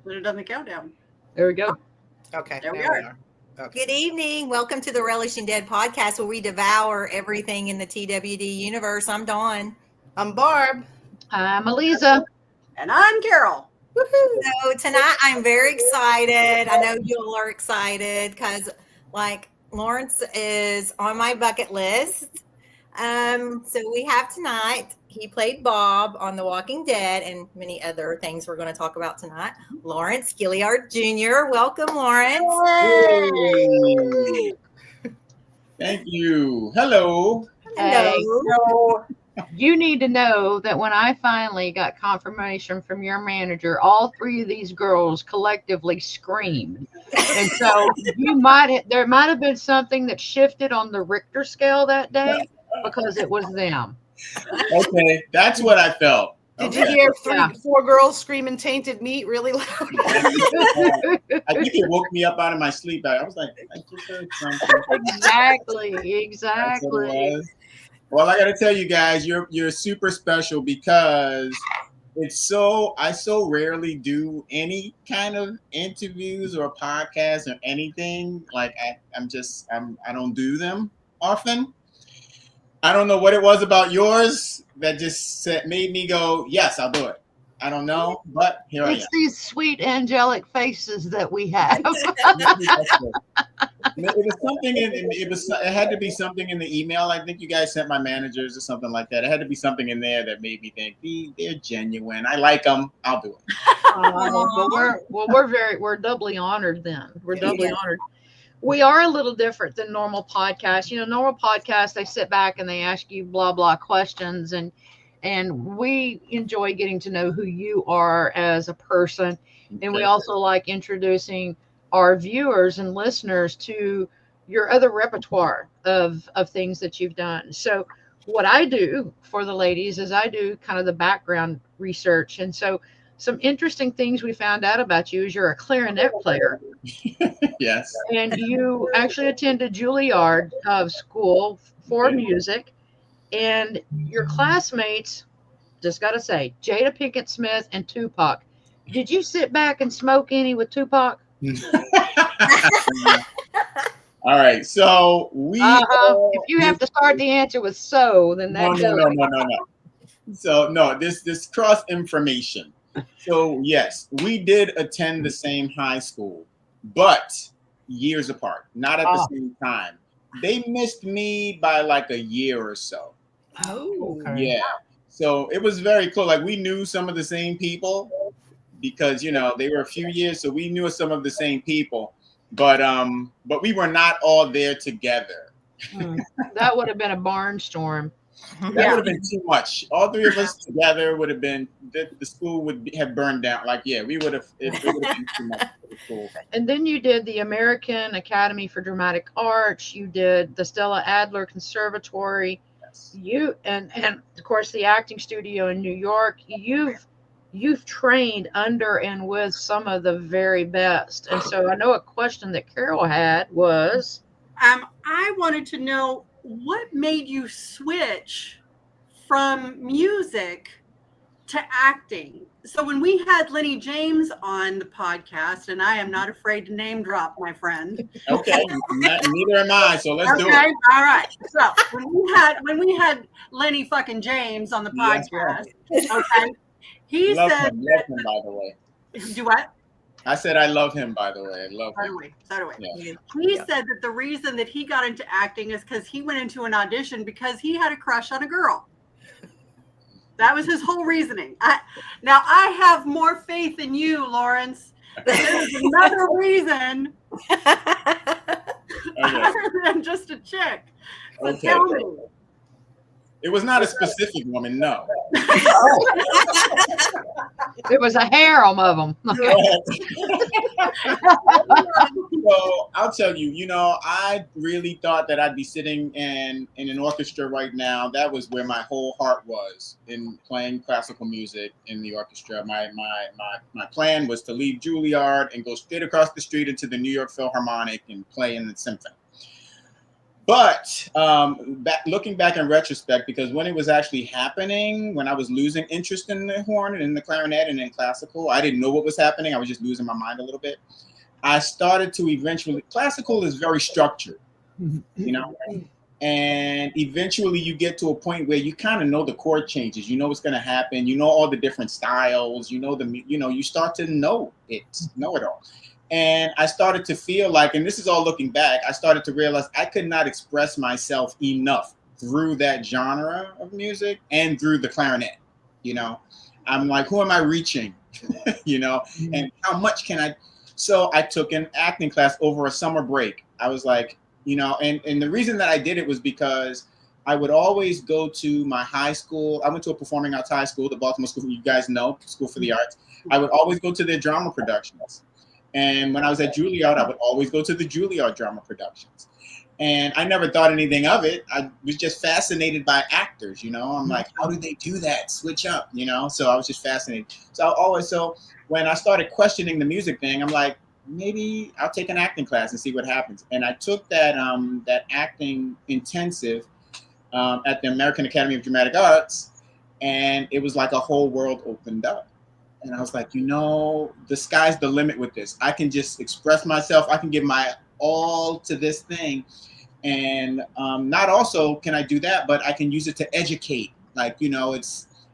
But it doesn't countdown. There we go. Okay. There we now are. Okay. Good evening. Welcome to the Relishing Dead podcast, where we devour everything in the TWD universe. I'm Dawn. I'm Barb. I'm Eliza. And I'm Carol. So tonight I'm very excited. I know you all are excited because, like, Lawrence is on my bucket list. So we have tonight, he played Bob on The Walking Dead and many other things we're going to talk about tonight. Lawrence Gilliard Jr. Welcome, Lawrence. Hey. Thank you. Hello. Hey, So, you need to know that when I finally got confirmation from your manager, all three of these girls collectively screamed. And so there might have been something that shifted on the Richter scale that day because it was them. Okay, that's what I felt. Did Okay. you hear Yeah. 4 girls screaming tainted meat really loud? I think it woke me up out of my sleep. I was like, I just heard something. Exactly. That's what it Exactly. was. Well, I got to tell you guys, you're super special because I so rarely do any kind of interviews or podcasts or anything. Like I don't do them often. I don't know what it was about yours that just made me go, yes, I'll do it. I don't know, but here I am. It's these sweet angelic faces that we have. It was something it had to be something in the email. I think you guys sent my managers or something like that. It had to be something in there that made me think they're genuine. I like them. I'll do it. We're doubly honored then. We're doubly honored. We are a little different than normal podcasts. You know, normal podcasts, they sit back and they ask you blah, blah questions. And we enjoy getting to know who you are as a person. And we also like introducing our viewers and listeners to your other repertoire of things that you've done. So what I do for the ladies is I do kind of the background research. And so some interesting things we found out about you is you're a clarinet player. Yes. And you actually attended Gilliard School for music. And your classmates, just got to say, Jada Pinkett Smith and Tupac. Did you sit back and smoke any with Tupac? All right. So we. If you have to start the answer with so, then that's No. So no, this cross information. So yes, we did attend the same high school, but years apart, not at the same time. They missed me by like a year or so. Oh, Yeah. So it was very close. Like we knew some of the same people because they were a few years, so we knew some of the same people. But we were not all there together. That would have been a barnstorm. That would have been too much. All three of us together would have been the school would have burned down. Like we would have. It would have been too much for the school. And then you did the American Academy for Dramatic Arts. You did the Stella Adler Conservatory. Yes. You and of course the acting studio in New York. You've trained under and with some of the very best. And so I know a question that Carol had was, I wanted to know what made you switch from music to acting. So when we had Lenny James on the podcast, and I am not afraid to name drop, my friend. Okay, neither am I. So let's do it. Okay, all right. So when we had Lenny fucking James on the podcast, okay, he love said, him, by the way. Do what? I said I love him, by the way. I love him. So do we. Yeah. He said that the reason that he got into acting is because he went into an audition because he had a crush on a girl. That was his whole reasoning. Now I have more faith in you, Lawrence. There's another reason other than just a chick. So Okay. tell me. It was not a specific woman, no. it was a harem of them. So I'll tell you, I really thought that I'd be sitting in an orchestra right now. That was where my whole heart was, in playing classical music in the orchestra. My plan was to leave Gilliard and go straight across the street into the New York Philharmonic and play in the symphony. But looking back in retrospect, because when it was actually happening, when I was losing interest in the horn and in the clarinet and in classical, I didn't know what was happening. I was just losing my mind a little bit. I started to eventually, classical is very structured, you know, and eventually you get to a point where you kind of know the chord changes, you know what's going to happen, you know all the different styles, you know you start to know it all. And I started to feel like, and this is all looking back, I started to realize I could not express myself enough through that genre of music and through the clarinet. You know, I'm like, who am I reaching? You know, and how much can I? So I took an acting class over a summer break. I was like, you know, and the reason that I did it was because I would always go to my high school. I went to a performing arts high school, the Baltimore School, you guys know, School for the Arts. I would always go to their drama productions. And when I was at Gilliard, I would always go to the Gilliard drama productions. And I never thought anything of it. I was just fascinated by actors, you know. I'm like, how do they do that? Switch up, you know? So I was just fascinated. So when I started questioning the music thing, I'm like, maybe I'll take an acting class and see what happens. And I took that acting intensive at the American Academy of Dramatic Arts, and it was like a whole world opened up. And I was like, you know, the sky's the limit with this. I can just express myself. I can give my all to this thing. And not also can I do that, but I can use it to educate. Like, you know,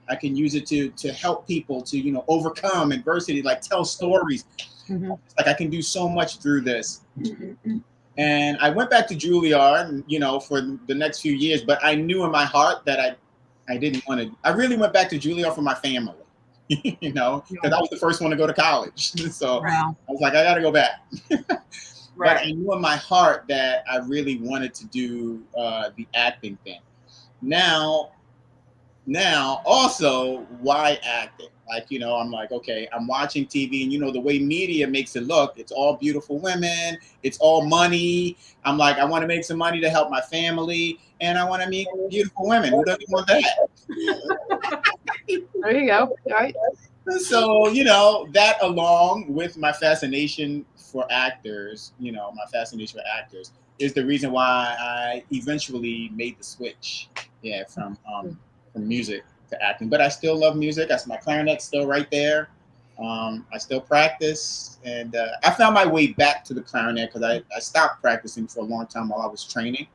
I can use it to help people to, you know, overcome adversity, like tell stories. Like I can do so much through this. And I went back to Gilliard, you know, for the next few years, but I knew in my heart that I didn't want to. I really went back to Gilliard for my family. You know, because I was the first one to go to college. So I was like, I got to go back. But I knew in my heart that I really wanted to do the acting thing. Now, also, why acting? Like, you know, I'm like, okay, I'm watching TV, and you know, the way media makes it look, it's all beautiful women, it's all money. I'm like, I want to make some money to help my family, and I want to meet beautiful women. Who doesn't want that? There you go. All right. So, you know, that along with my fascination for actors, you know, my fascination for actors is the reason why I eventually made the switch. Yeah, from music to acting. But I still love music. My clarinet's still right there. I still practice, and I found my way back to the clarinet because I stopped practicing for a long time while I was training,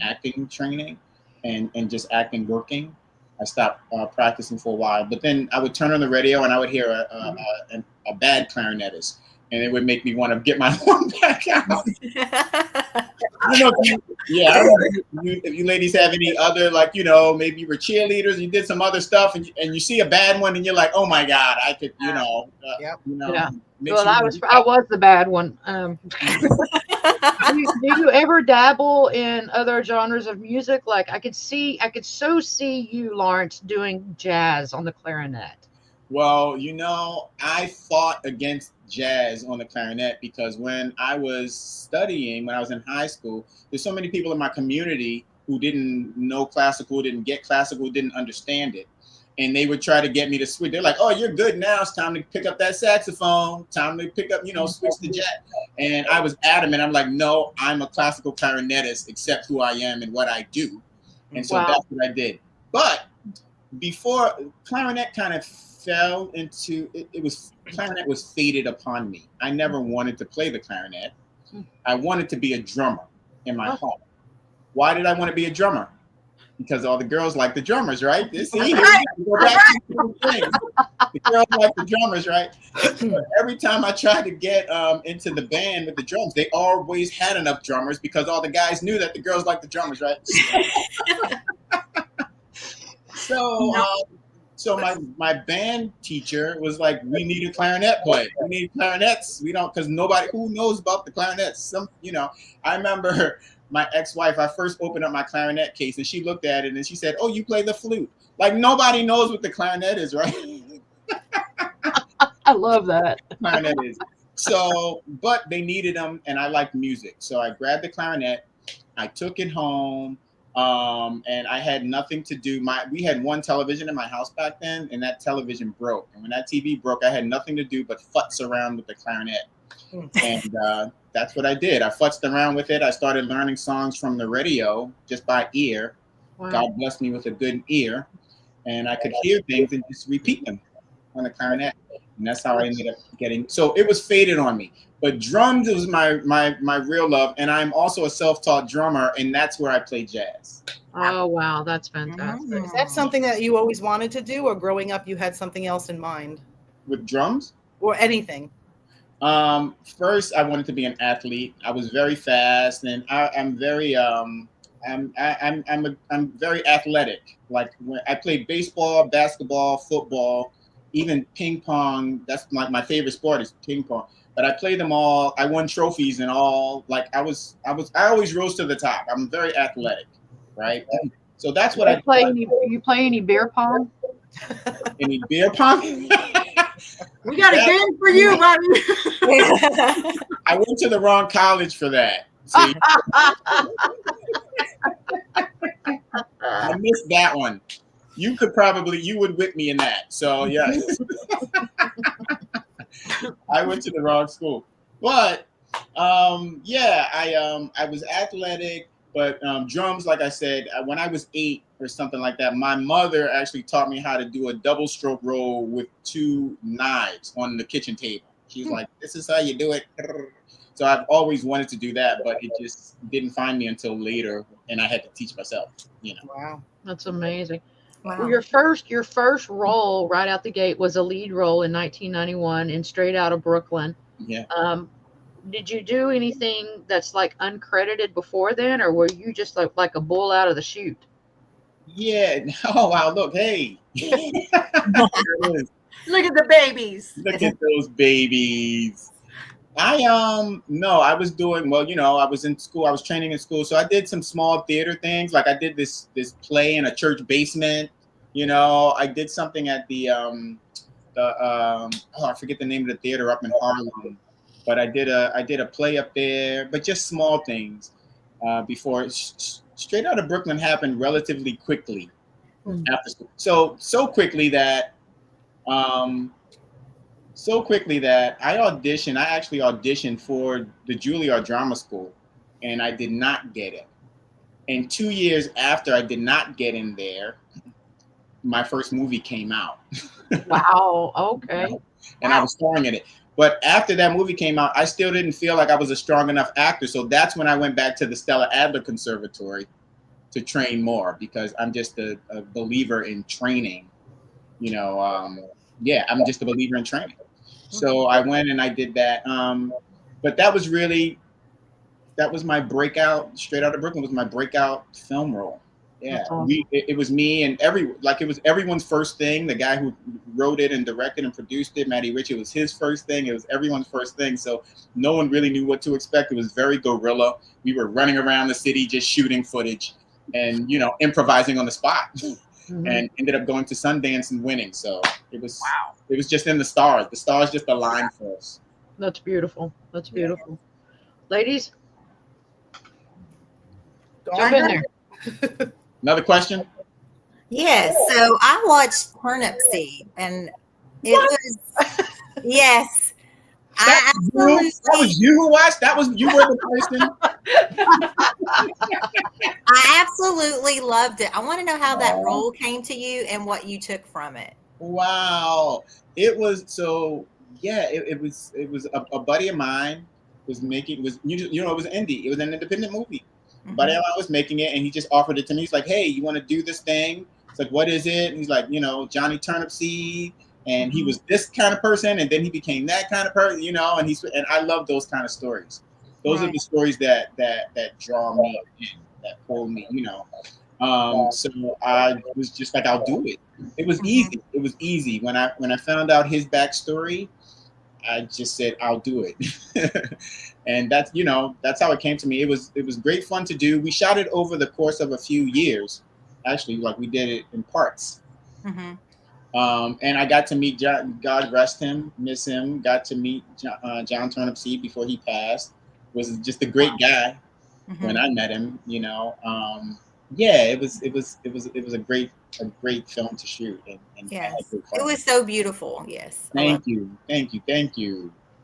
acting training, and just acting working. I stopped practicing for a while, but then I would turn on the radio and I would hear a bad clarinetist, and it would make me want to get my horn back out. I don't know if you ladies have any other, like, you know, maybe you were cheerleaders, you did some other stuff, and you see a bad one, and you're like, oh my God, I could, you know, you know. Yeah. Well, I was the bad one. Do you ever dabble in other genres of music? Like I could so see you, Lawrence, doing jazz on the clarinet. Well, you know, I fought against jazz on the clarinet because when I was studying, when I was in high school, there's so many people in my community who didn't know classical, didn't get classical, didn't understand it. And they would try to get me to switch. They're like, oh, you're good now. It's time to pick up that saxophone. Time to pick up, you know, switch to jazz. And I was adamant. I'm like, no, I'm a classical clarinetist, accept who I am and what I do. And so that's what I did. But before, clarinet kind of fell into, clarinet was fated upon me. I never wanted to play the clarinet. I wanted to be a drummer in my home. Why did I want to be a drummer? Because all the girls like the drummers, right? See, go back to the thing. The girls like the drummers, right? But every time I tried to get into the band with the drums, they always had enough drummers because all the guys knew that the girls like the drummers, right? So my band teacher was like, we need a clarinet player. We need clarinets. We don't, because who knows about the clarinets? You know, I remember my ex-wife, I first opened up my clarinet case and she looked at it and she said, oh, you play the flute. Like nobody knows what the clarinet is, right? I love that. Clarinet is. So, but they needed them and I liked music. So I grabbed the clarinet, I took it home, and I had nothing to do. We had one television in my house back then and that television broke. And when that TV broke, I had nothing to do but futz around with the clarinet. And that's what I did. I futzed around with it. I started learning songs from the radio just by ear. Wow. God blessed me with a good ear, and I could hear things and just repeat them on the clarinet. And that's how I ended up getting. So it was faded on me. But drums was my real love, and I'm also a self-taught drummer, and that's where I play jazz. Oh wow, that's fantastic. Is that something that you always wanted to do, or growing up you had something else in mind, With drums, or anything? first I wanted to be an athlete. I was very fast, and I'm very I'm very athletic. Like when I played baseball, basketball, football, even ping pong. That's my favorite sport is ping pong. But I played them all. I won trophies and all. Like I always rose to the top. I'm very athletic, right? So that's what I play. You play any beer pong? Any beer pong? We got a game for you, buddy. I went to the wrong college for that. See? I missed that one. You would whip me in that. So yeah. I went to the wrong school. But I was athletic, but drums, like I said, when I was 8 or something like that, my mother actually taught me how to do a double stroke roll with 2 knives on the kitchen table. She's like, this is how you do it. So I've always wanted to do that, but it just didn't find me until later, and I had to teach myself, Wow. That's amazing. Wow. Well, your first role right out the gate was a lead role in 1991 in Straight Outta Brooklyn. Yeah. Did you do anything that's like uncredited before then, or were you just like a bull out of the chute? Yeah. Oh wow! Look, hey. There it is. Look at the babies. Look at those babies. I was doing well. I was in school. I was training in school, so I did some small theater things. Like I did this play in a church basement. I did something at the I forget the name of the theater up in Harlem, but I did a play up there. But just small things. Before Straight Outta Brooklyn happened relatively quickly after school. So quickly that I actually auditioned for the Gilliard Drama School, and I did not get it. And 2 years after I did not get in there, my first movie came out. Wow. Okay. And I was starring in it. But after that movie came out, I still didn't feel like I was a strong enough actor. So that's when I went back to the Stella Adler Conservatory to train more, because I'm just a believer in training. I'm just a believer in training. So I went and I did that. But that was my breakout. Straight Outta Brooklyn was my breakout film role. Yeah, awesome. It was me and it was everyone's first thing. The guy who wrote it and directed and produced it, Matty Rich, it was his first thing. It was everyone's first thing. So no one really knew what to expect. It was very guerrilla. We were running around the city just shooting footage and improvising on the spot. And ended up going to Sundance and winning. So it was It was just in the stars. The stars just aligned for us. That's beautiful. That's beautiful. Ladies, jump in there. Another question? Yes. So I watched Turnip Seed, and it was yes. That was you who watched? You were the person? I absolutely loved it. I want to know how that role came to you and what you took from it. Wow. It was it was a buddy of mine was making it was indie. It was an independent movie. Mm-hmm. Buddy of mine was making it, and he just offered it to me. He's like, hey, you want to do this thing? It's like, what is it? And he's like, Johnny Turnipseed. And he was this kind of person, and then he became that kind of person, and I love those kind of stories. Those are the stories that draw me in, that pull me, So I was just like, I'll do it. It was easy. It was easy. When I found out his backstory, I just said, I'll do it. And that's how it came to me. It was great fun to do. We shot it over the course of a few years. Actually, like we did it in parts. Mm-hmm. And I got to meet John, God rest him, miss him. Got to meet John Turnipseed before he passed. Was just a great guy when I met him. It was a great film to shoot. And yes, it was so beautiful. Yes. Thank you.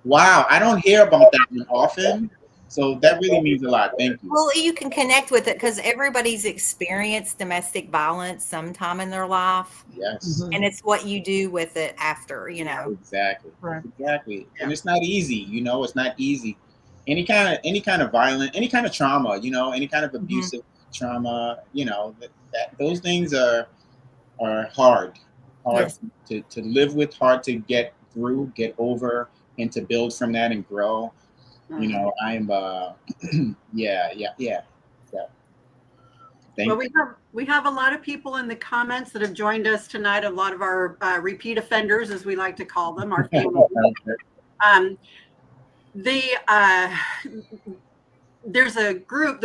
Wow, I don't hear about that one often. So that really means a lot. Thank you. Well, you can connect with it because everybody's experienced domestic violence sometime in their life, Yes. Mhm. and it's what you do with it after, you know. Exactly. Right. Exactly. And it's not easy, it's not easy. Any kind of violent, any kind of trauma, any kind of abusive trauma, that those things are hard Yes. to live with, hard to get through, get over, and to build from that and grow. I'm yeah. Well, Thank you. we have a lot of people in the comments that have joined us tonight. A lot of our repeat offenders, as we like to call them, our family. There's a group.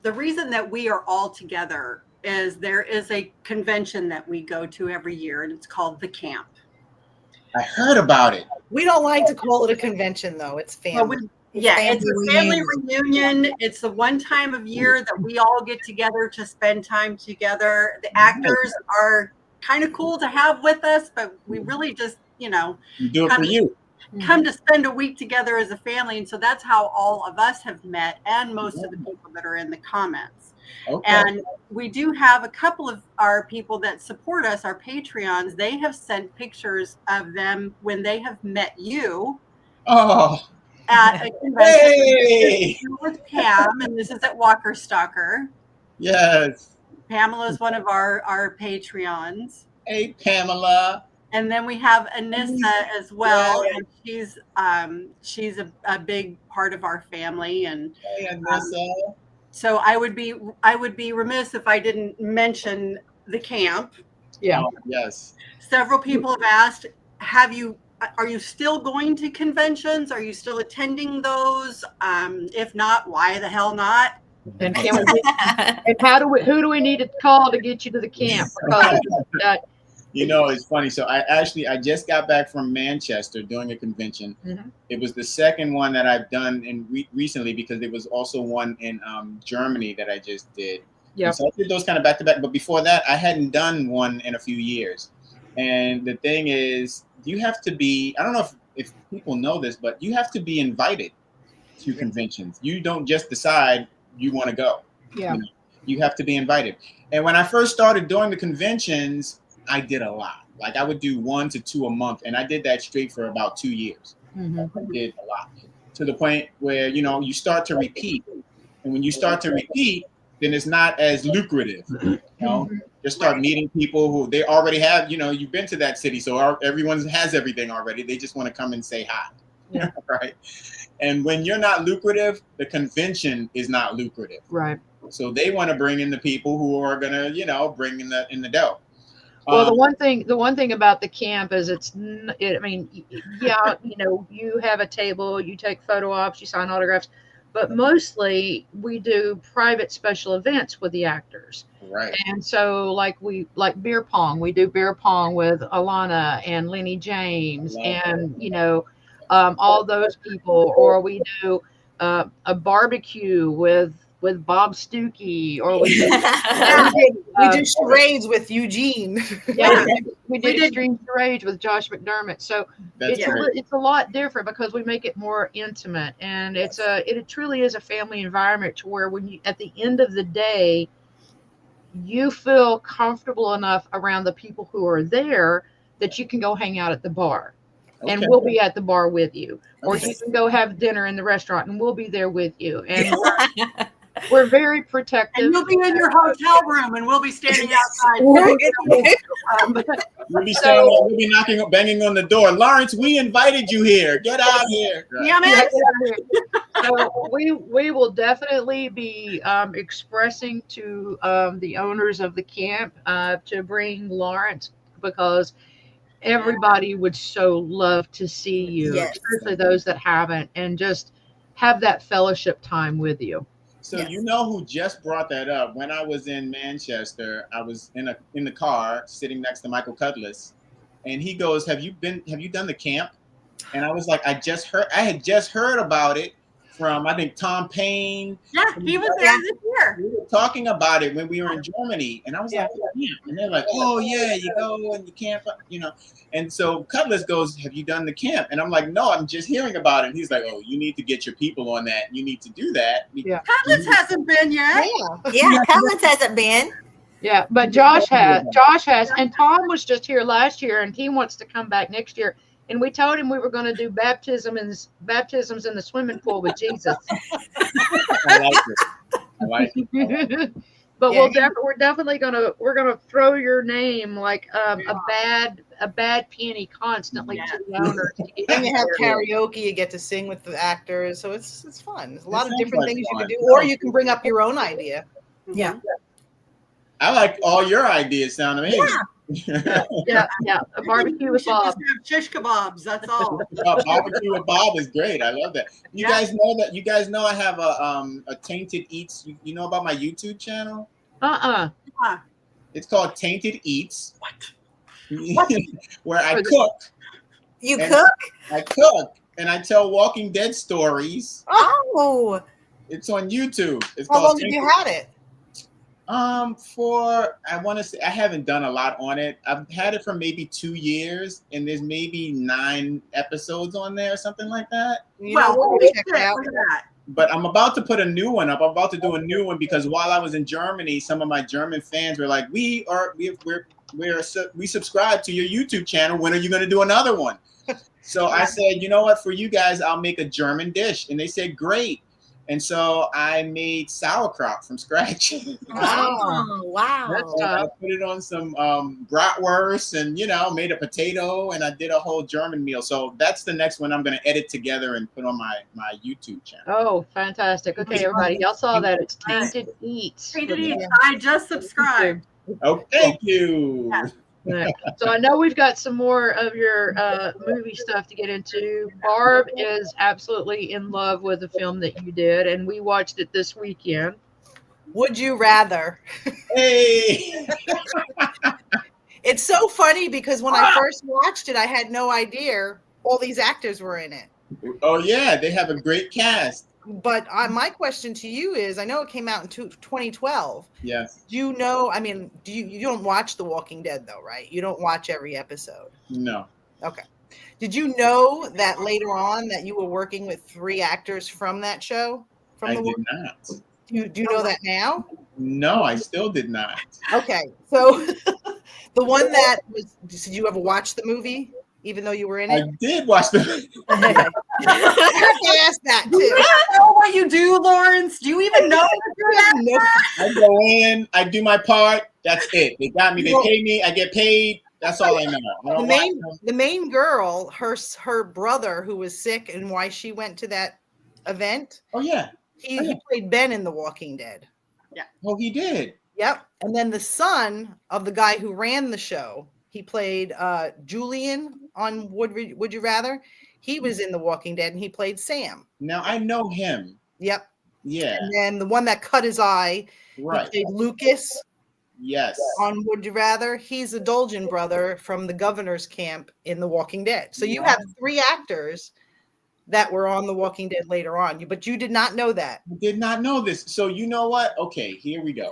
The reason that we are all together is there is a convention that we go to every year, and it's called the Camp. I heard about it. We don't like to call it a convention, though. It's family. Well, it's a family reunion. It's the one time of year that we all get together to spend time together. The actors are kind of cool to have with us, but we really just, You do it for you. come to spend a week together as a family. And so that's how all of us have met, and most of the people that are in the comments. Okay. And we do have a couple of our people that support us, our Patreons. They have sent pictures of them when they have met you. Oh. At a convention. Hey! With Pam, and this is at Walker Stalker. Yes. Pamela is one of our Patreons. Hey, Pamela. And then we have Anissa as well, Yeah. and she's a big part of our family. And hey, Anissa. so I would be remiss if I didn't mention the camp. Yeah. Oh, yes. Several people have asked, are you still going to conventions? Are you still attending those? If not, why the hell not? And can we and who do we need to call to get you to the camp? Because it's funny. So I just got back from Manchester doing a convention. Mhm. It was the second one that I've done recently, because there was also one in Germany that I just did. Yeah. So I did those kind of back to back. But before that, I hadn't done one in a few years. And the thing is, you have to be, I don't know if people know this, but you have to be invited to conventions. You don't just decide you want to go. Yeah. You have to be invited. And when I first started doing the conventions, I did a lot. Like I would do 1 to 2 a month. And I did that straight for about 2 years. Mhm. I did a lot, to the point where, you start to repeat. And when you start to repeat, then it's not as lucrative. Just start meeting people who they already have, you've been to that city. So everyone has everything already. They just want to come and say hi. Yeah. Right. And when you're not lucrative, the convention is not lucrative. Right. So they want to bring in the people who are going to, bring in the dough. Well, the one thing about the camp is you have a table, you take photo ops, you sign autographs, but mostly we do private special events with the actors. Right. And so like beer pong, we do beer pong with Alana and Lenny James and, all those people, or we do a barbecue with Bob Stookey, or we do charades with Eugene. Yeah, we did extreme charades with Josh McDermott. So it's a lot different because we make it more intimate, and it truly is a family environment to where when you, at the end of the day, you feel comfortable enough around the people who are there that you can go hang out at the bar. Okay. And we'll be at the bar with you, or you can go have dinner in the restaurant and we'll be there with you. And we're very protective. And you'll be in your hotel room and we'll be standing outside. We'll be banging on the door. Lawrence, we invited you here. Get out here. Yeah, man. So we will definitely be expressing to the owners of the camp to bring Lawrence, because everybody would so love to see you, especially those that haven't, and just have that fellowship time with you. So you know who just brought that up? When I was in Manchester, I was in the car sitting next to Michael Cudlitz, and he goes, "Have you done the camp?" And I was like, I had just heard about it from I think Tom Payne. Yeah, he was there this year. We were talking about it when we were in Germany, and I was like, yeah. And they're like, oh yeah, you go and you can't, you know. And so Cutlass goes, have you done the camp? And I'm like, no, I'm just hearing about it. And he's like, oh, you need to get your people on that. You need to do that. Yeah. Cutlass hasn't been yet. Yeah, Collins hasn't been. Yeah, but Josh has, and Tom was just here last year, and he wants to come back next year. And we told him we were going to do baptisms in the swimming pool with Jesus. I like it. But we're definitely gonna throw your name like a bad penny constantly to the owners. And you have karaoke, you get to sing with the actors, so it's fun. There's a lot of different things you can do, or you can bring up your own idea. Yeah. I like all your ideas. Sound amazing. Yeah. A barbecue with Bob. Just have shish kebabs. That's all. Barbecue with Bob is great. I love that. You guys know I have a Tainted Eats. You know about my YouTube channel? It's called Tainted Eats. What? Where I cook. You cook? I cook and I tell Walking Dead stories. Oh. It's on YouTube. It's How called long did you have it? I want to say I haven't done a lot on it. I've had it for maybe 2 years, and there's maybe 9 episodes on there, or something like that. We'll check it out. But I'm about to put a new one up. I'm about to do a new one because while I was in Germany, some of my German fans were like, "We subscribe to your YouTube channel. When are you going to do another one?" So I said, "You know what? For you guys, I'll make a German dish," and they said, "Great." And so I made sauerkraut from scratch. Oh, wow. I put it on some bratwurst and, made a potato, and I did a whole German meal. So that's the next one I'm going to edit together and put on my YouTube channel. Oh, fantastic. Okay, everybody. Y'all saw that. It's Tainted Eats. Tainted Eats. I just subscribed. Oh, thank you. Yeah. Right. So I know we've got some more of your movie stuff to get into. Barb is absolutely in love with the film that you did, and we watched it this weekend. Would you rather? Hey! It's so funny because when I first watched it, I had no idea all these actors were in it. Oh, yeah. They have a great cast. But my question to you is, I know it came out in 2012. Yes. Do you know, you don't watch The Walking Dead though, right? You don't watch every episode. No. Okay. Did you know that later on that you were working with 3 actors from that show? I did not. Do you know that now? No, I still did not. Okay. So the one that was, did you ever watch the movie? Even though you were in it? I did watch the I asked that too. Do you know what you do, Lawrence? Do you even know what you're doing? I go in, I do my part. That's it. They got me. They pay me. I get paid. That's all I know. The main girl, her brother who was sick and why she went to that event. Oh yeah. He played Ben in The Walking Dead. Yeah. Oh, he did. Yep. And then the son of the guy who ran the show, he played Julian on Would You Rather. He was in The Walking Dead and he played Sam. Now I know him. Yep. Yeah. And then the one that cut his eye, Right. he played Lucas. Yes. On Would You Rather. He's the Dolgen brother from the governor's camp in The Walking Dead. So you have 3 actors that were on The Walking Dead later on. But you did not know that. I did not know this. So you know what? Okay, here we go.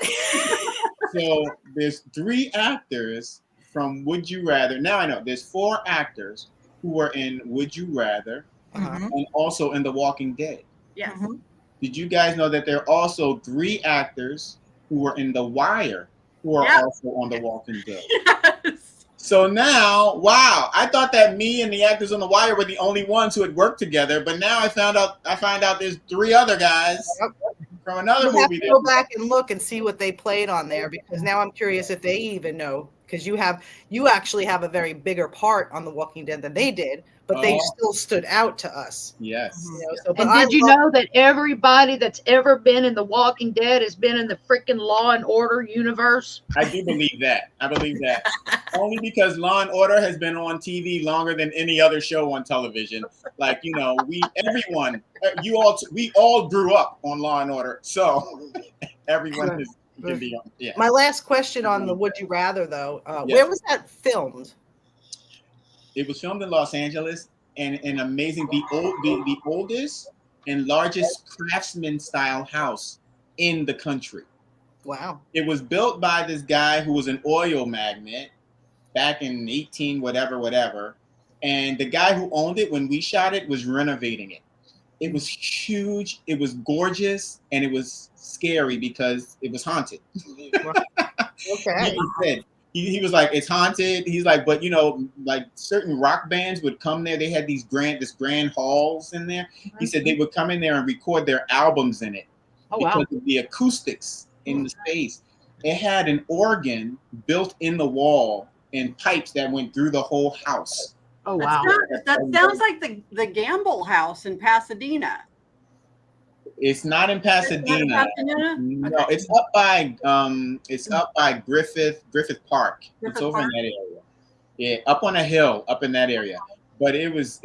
So there's 3 actors from Would You Rather. Now I know there's 4 actors who were in Would You Rather and also in The Walking Dead. Yes. Mm-hmm. Did you guys know that there are also 3 actors who were in The Wire who are also on The Walking Dead? Yes. So now, wow, I thought that me and the actors on The Wire were the only ones who had worked together, but now I find out there's 3 other guys from another You have movie. to go back and look and see what they played on there because now I'm curious if they even know because you actually have a very bigger part on The Walking Dead than they did, but they still stood out to us. Yes. And did you know that everybody that's ever been in The Walking Dead has been in the freaking Law and Order universe? I do believe that. I believe that. Only because Law and Order has been on TV longer than any other show on television. Like, we all grew up on Law and Order. So everyone can be on. Yeah. My last question on the Would You Rather, though, where was that filmed? It was filmed in Los Angeles, and amazing. The oldest and largest craftsman style house in the country. Wow. It was built by this guy who was an oil magnate back in 18 whatever. And the guy who owned it when we shot it was renovating it. It was huge, it was gorgeous, and it was scary because it was haunted. Okay. He was like, it's haunted. He's like, but you know, like certain rock bands would come there. They had these grand halls in there. He said they would come in there and record their albums in it because of the acoustics in the space. It had an organ built in the wall and pipes that went through the whole house. Oh wow. That sounds like the Gamble House in Pasadena. It's not in Pasadena. No, it's up by Griffith Park. It's over in that area. Yeah, up on a hill, up in that area. But it was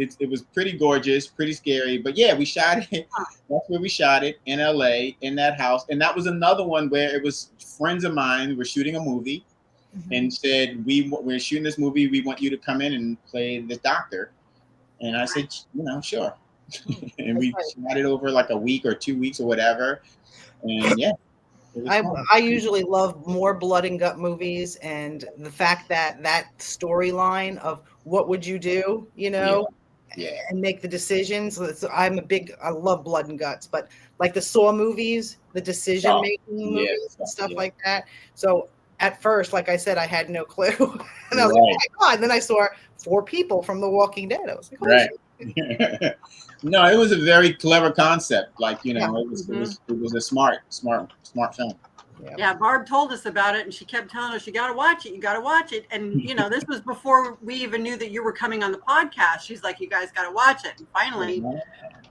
pretty gorgeous, pretty scary. But yeah, we shot it. That's where we shot it, in LA, in that house. And that was another one where it was friends of mine were shooting a movie and said, we're shooting this movie. We want you to come in and play the doctor. And I said, sure. And we shot it over like a week or 2 weeks or whatever. And yeah. I usually love more blood and gut movies, and the fact that storyline of what would you do, and make the decisions. I love blood and guts, but like the Saw movies, the decision making movies and stuff like that. So at first, like I said, I had no clue, and I was like, oh my God. And then I saw 4 people from The Walking Dead. I was like, right. No, it was a very clever concept. Like, it was a smart film. Yeah, Barb told us about it, and she kept telling us, you got to watch it. And, this was before we even knew that you were coming on the podcast. She's like, you guys got to watch it. And finally,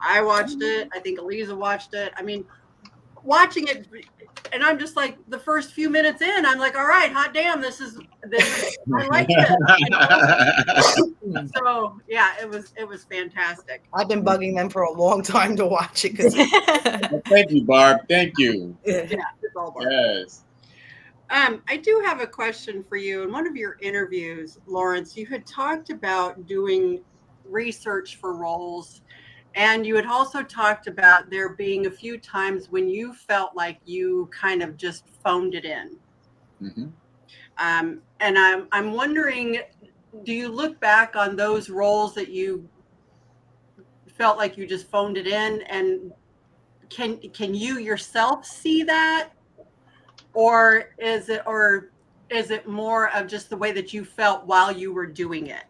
I watched it. I think Eliza watched it. I mean, watching it, and I'm just like, the first few minutes in, I'm like, all right, hot damn, this is I like it. So yeah, it was fantastic. I've been bugging them for a long time to watch it. Well, thank you, Barb. Thank you. Yeah, it's all Barb. Yes. I do have a question for you. In one of your interviews, Lawrence, you had talked about doing research for roles. And you had also talked about there being a few times when you felt like you kind of just phoned it in. Mm-hmm. And I'm wondering, do you look back on those roles that you felt like you just phoned it in, and can you yourself see that, or is it more of just the way that you felt while you were doing it?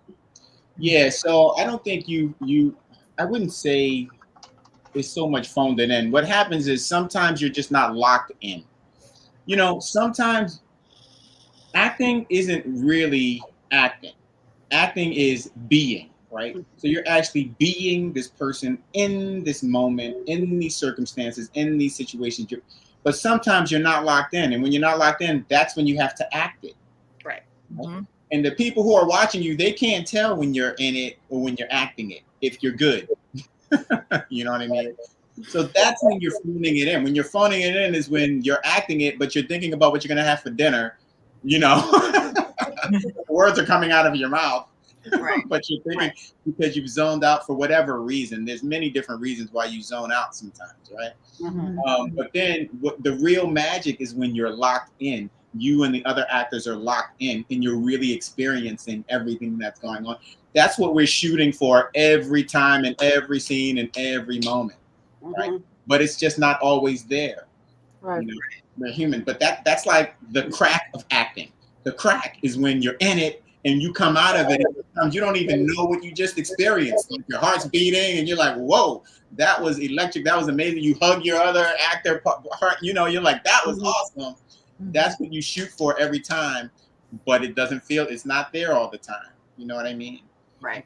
Yeah. So I don't think I wouldn't say it's so much phoned it in. What happens is sometimes you're just not locked in. Sometimes acting isn't really acting. Acting is being, right? So you're actually being this person in this moment, in these circumstances, in these situations. But sometimes you're not locked in. And when you're not locked in, that's when you have to act it. Right. Mm-hmm. And the people who are watching you, they can't tell when you're in it or when you're acting it, if you're good. You know what I mean? So that's when you're phoning it in. When you're phoning it in is when you're acting it, but you're thinking about what you're going to have for dinner. Words are coming out of your mouth. Right. But you're thinking because you've zoned out for whatever reason. There's many different reasons why you zone out sometimes, right? Mm-hmm. But then the real magic is when you're locked in. You and the other actors are locked in, and you're really experiencing everything that's going on. That's what we're shooting for every time, in every scene, in every moment, right? But it's just not always there. Right. We're human, but that's like the crack of acting. The crack is when you're in it and you come out of it, and sometimes you don't even know what you just experienced. Like your heart's beating, and you're like, "Whoa, that was electric! That was amazing!" You hug your other actor heart. You're like, "That was awesome." That's what you shoot for every time, but it doesn't feel, it's not there all the time. You know what I mean? Right.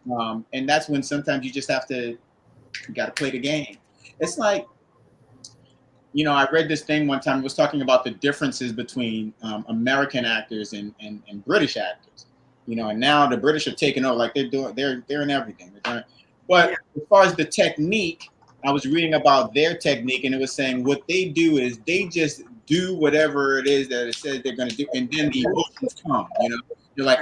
And that's when sometimes you just have to, you got to play the game. It's like, I read this thing one time, it was talking about the differences between American actors and British actors, and now the British are taking over, like they're in everything. But as far as the technique, I was reading about their technique, and it was saying what they do is they just do whatever it is that it says they're going to do, and then the emotions come. You're like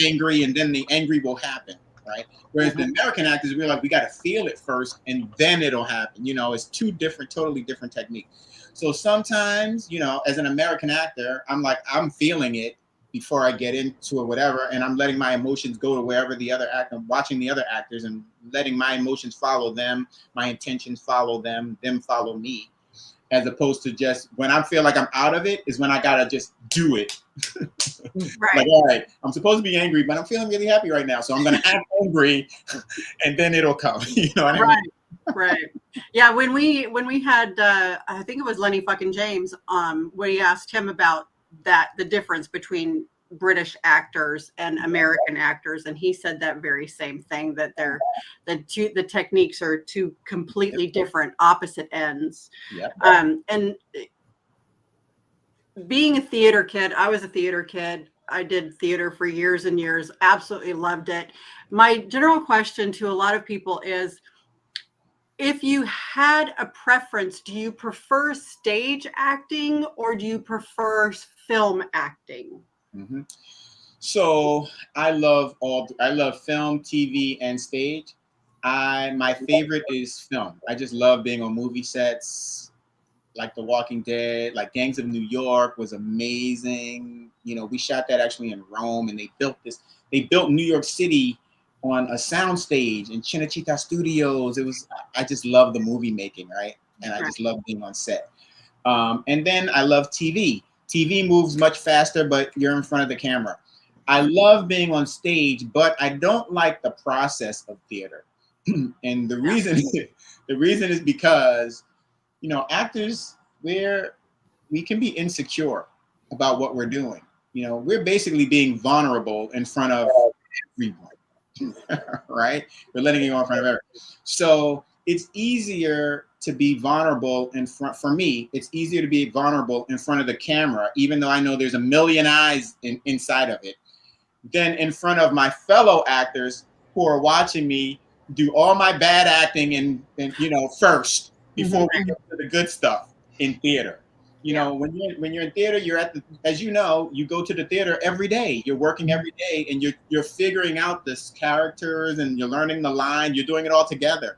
angry, and then the angry will happen. right? Whereas the American actors, we're like, we got to feel it first and then it'll happen. You know, it's two different, totally different techniques. So sometimes, you know, as an American actor, I'm like, I'm feeling it before I get into it, whatever, and I'm letting my emotions go to wherever the other actor, watching the other actors and letting my emotions follow them, my intentions follow them follow me. As opposed to just when I feel like I'm out of it is when I gotta just do it. Right. Like, all right, I'm supposed to be angry, but I'm feeling really happy right now, so I'm gonna act angry, and then it'll come. You know what I mean? Right. Yeah. When we had, I think it was Lenny fucking James, we asked him about the difference between British actors and American actors, and he said that very same thing, that the techniques are two completely different opposite ends. Yep. And being a theater kid, I was a theater kid. I did theater for years and years, absolutely loved it. My general question to a lot of people is, if you had a preference, do you prefer stage acting or do you prefer film acting? Mm-hmm. So I love film, TV, and stage. My favorite is film. I just love being on movie sets, like The Walking Dead, like Gangs of New York was amazing. You know, we shot that actually in Rome, and they built New York City on a sound stage in Cinecittà Studios. I just love the movie making, right? And I just love being on set. And then I love TV. TV moves much faster, but you're in front of the camera. I love being on stage, but I don't like the process of theater. And the reason is because, you know, actors, we can be insecure about what we're doing. You know, we're basically being vulnerable in front of everyone, right? We're letting it go in front of everyone. So it's easier to be vulnerable in front. For me, it's easier to be vulnerable in front of the camera, even though I know there's a million eyes inside of it, than in front of my fellow actors who are watching me do all my bad acting and you know, first before we get to the good stuff in theater. You know, when you're in theater, you're as you know, you go to the theater every day. You're working every day, and you're figuring out this characters, and you're learning the line. You're doing it all together.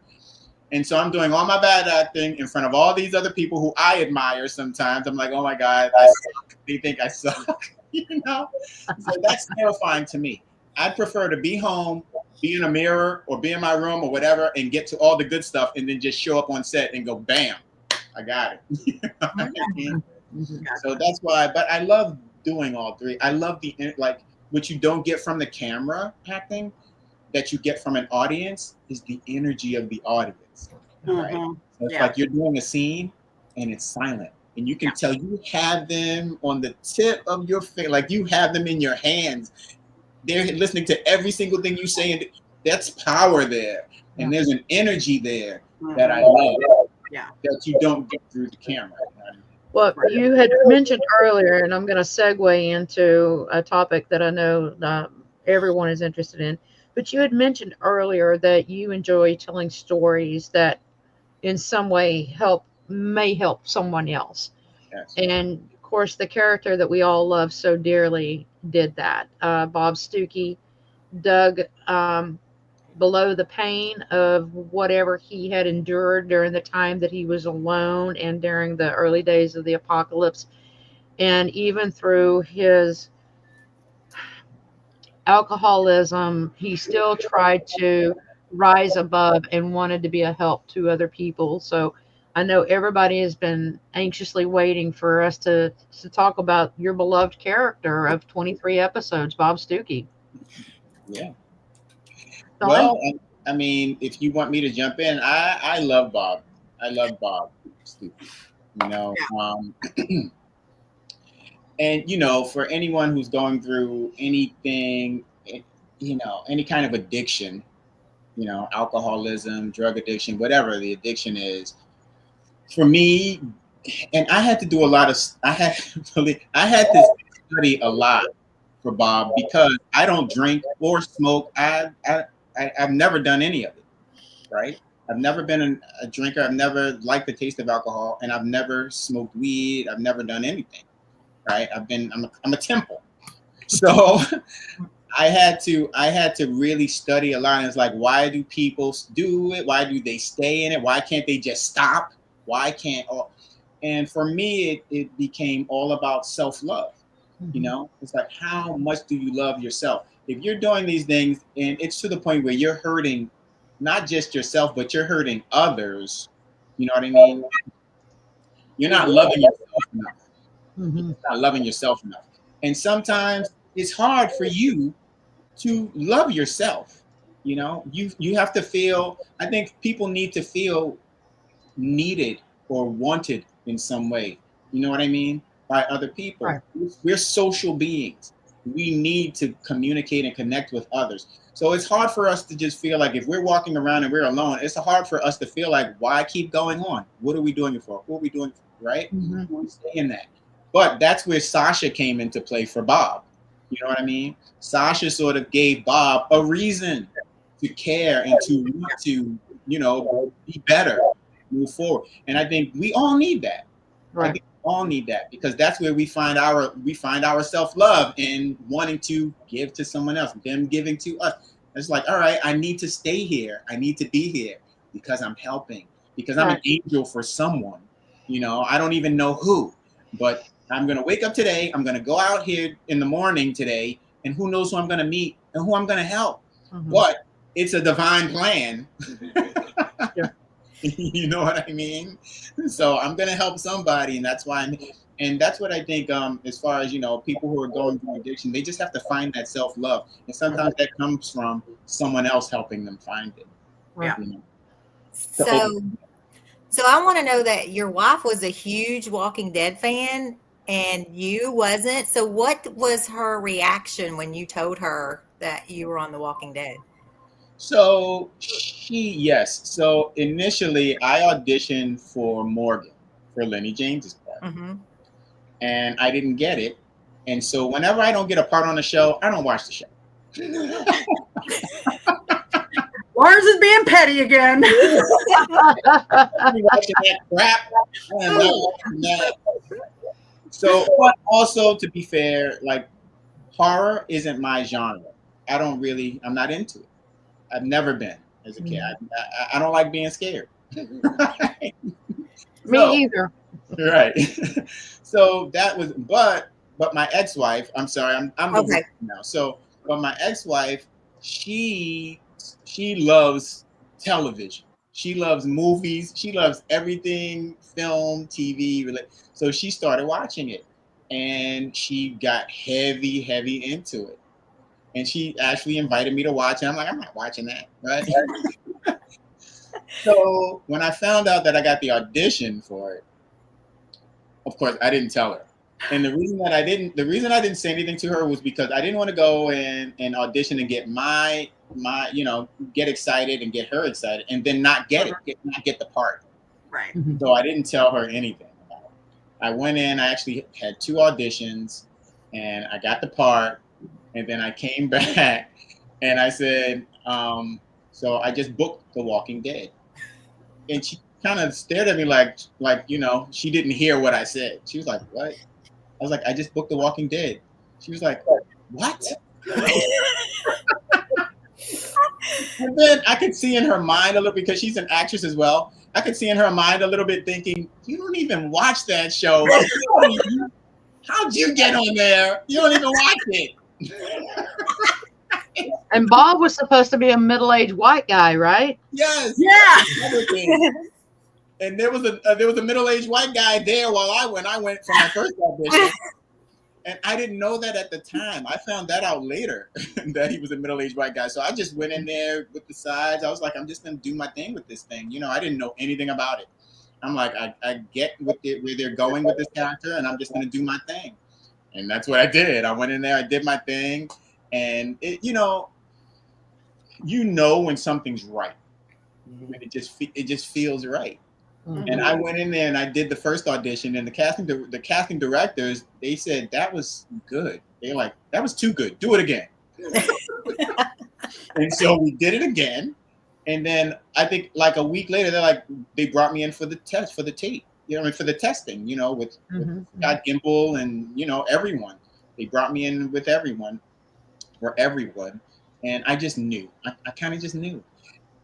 And so I'm doing all my bad acting in front of all these other people who I admire sometimes. I'm like, oh my God, I suck. They think I suck, you know? So that's terrifying to me. I'd prefer to be home, be in a mirror or be in my room or whatever and get to all the good stuff and then just show up on set and go, bam, I got it. You know what I mean? So that's why, but I love doing all three. I love like what you don't get from the camera acting that you get from an audience is the energy of the audience. Right? So it's like you're doing a scene and it's silent, and you can tell you have them on the tip of your finger, like you have them in your hands. They're listening to every single thing you say, and that's power there. And there's an energy there that I love that you don't get through the camera. Well, you had mentioned earlier, and I'm going to segue into a topic that I know everyone is interested in, but you had mentioned earlier that you enjoy telling stories that in some way may help someone else. Yes. And of course, the character that we all love so dearly did that. Bob Stookey dug below the pain of whatever he had endured during the time that he was alone and during the early days of the apocalypse. And even through his alcoholism, he still tried to rise above and wanted to be a help to other people. So I know everybody has been anxiously waiting for us to talk about your beloved character of 23 episodes, Bob Stookey. Yeah. Well, I mean, if you want me to jump in, I love Bob. I love Bob Stookey. You know, and you know, for anyone who's going through anything, you know, any kind of addiction, you know, alcoholism, drug addiction, whatever the addiction is, for me, and I had to do a lot of, I had to study a lot for Bob because I don't drink or smoke. I've never done any of it, right? I've never been a drinker. I've never liked the taste of alcohol, and I've never smoked weed. I've never done anything, right? I'm a temple. So I had to really study a lot. And it's like, why do people do it? Why do they stay in it? Why can't they just stop? Why can't all? And for me, it became all about self-love. You know, it's like, how much do you love yourself? If you're doing these things and it's to the point where you're hurting not just yourself, but you're hurting others, you know what I mean? You're not loving yourself enough. You're not loving yourself enough. And sometimes it's hard for you to love yourself. You know, you have to feel, I think people need to feel needed or wanted in some way. You know what I mean? By other people. Right. We're social beings. We need to communicate and connect with others. So it's hard for us to just feel like if we're walking around and we're alone, it's hard for us to feel like, why keep going on? What are we doing it for? What are we doing for? Right? We stay in that. But that's where Sasha came into play for Bob. You know what I mean? Sasha sort of gave Bob a reason to care and to want to, you know, be better, move forward. And I think we all need that. Right. I think we all need that because that's where we find our self-love in wanting to give to someone else, them giving to us. It's like, all right, I need to stay here. I need to be here because I'm helping, because I'm an angel for someone. You know, I don't even know who, but I'm going to wake up today. I'm going to go out here in the morning today, and who knows who I'm going to meet and who I'm going to help. But it's a divine plan. You know what I mean? So I'm going to help somebody, and that's why and that's what I think, as far as, you know, people who are going through addiction, they just have to find that self-love. And sometimes that comes from someone else helping them find it. Yeah. You know? So I want to know that your wife was a huge Walking Dead fan and you wasn't. So what was her reaction when you told her that you were on The Walking Dead? So yes. So initially I auditioned for Morgan, for Lenny James's part. And I didn't get it. And so whenever I don't get a part on the show, I don't watch the show. Lars is being petty again. So, but also to be fair, like horror isn't my genre. I'm not into it. I've never been as a kid. I don't like being scared. Me either. Right. So that was, but my ex-wife, I'm sorry, I'm okay now. So, but my ex-wife, she loves television. She loves movies. She loves everything, film, TV. So she started watching it, and she got heavy into it. And she actually invited me to watch it. I'm like, I'm not watching that, right? So when I found out that I got the audition for it, of course, I didn't tell her. And the reason I didn't say anything to her was because I didn't want to go and audition and get my get excited and get her excited and then not get not get the part. Right. So I didn't tell her anything about it. I went in, I actually had 2 auditions and I got the part, and then I came back and I said, so I just booked The Walking Dead. And she kind of stared at me like, you know, she didn't hear what I said. She was like, what? I was like, I just booked The Walking Dead. She was like, what? And then I could see in her mind a little, because she's an actress as well. I could see in her mind a little bit thinking, you don't even watch that show. How'd you get on there? You don't even watch it. And Bob was supposed to be a middle-aged white guy, right? Yes. Yeah. And there was a middle-aged white guy there while I went for my first audition. And I didn't know that at the time. I found that out later, that he was a middle-aged white guy. So I just went in there with the sides. I was like, I'm just going to do my thing with this thing. You know, I didn't know anything about it. I'm like, I get where they're going with this character, and I'm just going to do my thing. And that's what I did. I went in there, I did my thing. And, it, you know when something's right. It just feels right. And I went in there and I did the first audition, and the casting directors, they said that was good. They're like, that was too good. Do it again. And so we did it again. And then I think like a week later, they brought me in for the test, for the tape, for the testing, with Scott Gimple and, everyone. They brought me in with everyone. for everyone. And I just knew. I kind of just knew.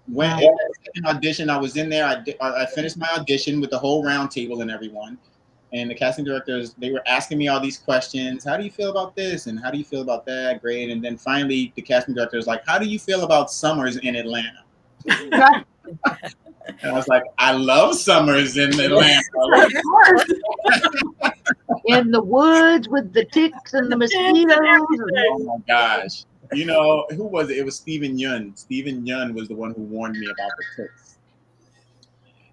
When Wow. an audition, I was in there. I finished my audition with the whole round table and everyone. And the casting directors, they were asking me all these questions. How do you feel about this? And how do you feel about that? Great. And then finally, the casting director was like, how do you feel about summers in Atlanta? And I was like, I love summers in Atlanta. Of course. In the woods with the ticks and the mosquitoes. Oh my gosh. You know, who was it? It was Stephen Yun. Stephen Yun was the one who warned me about the ticks.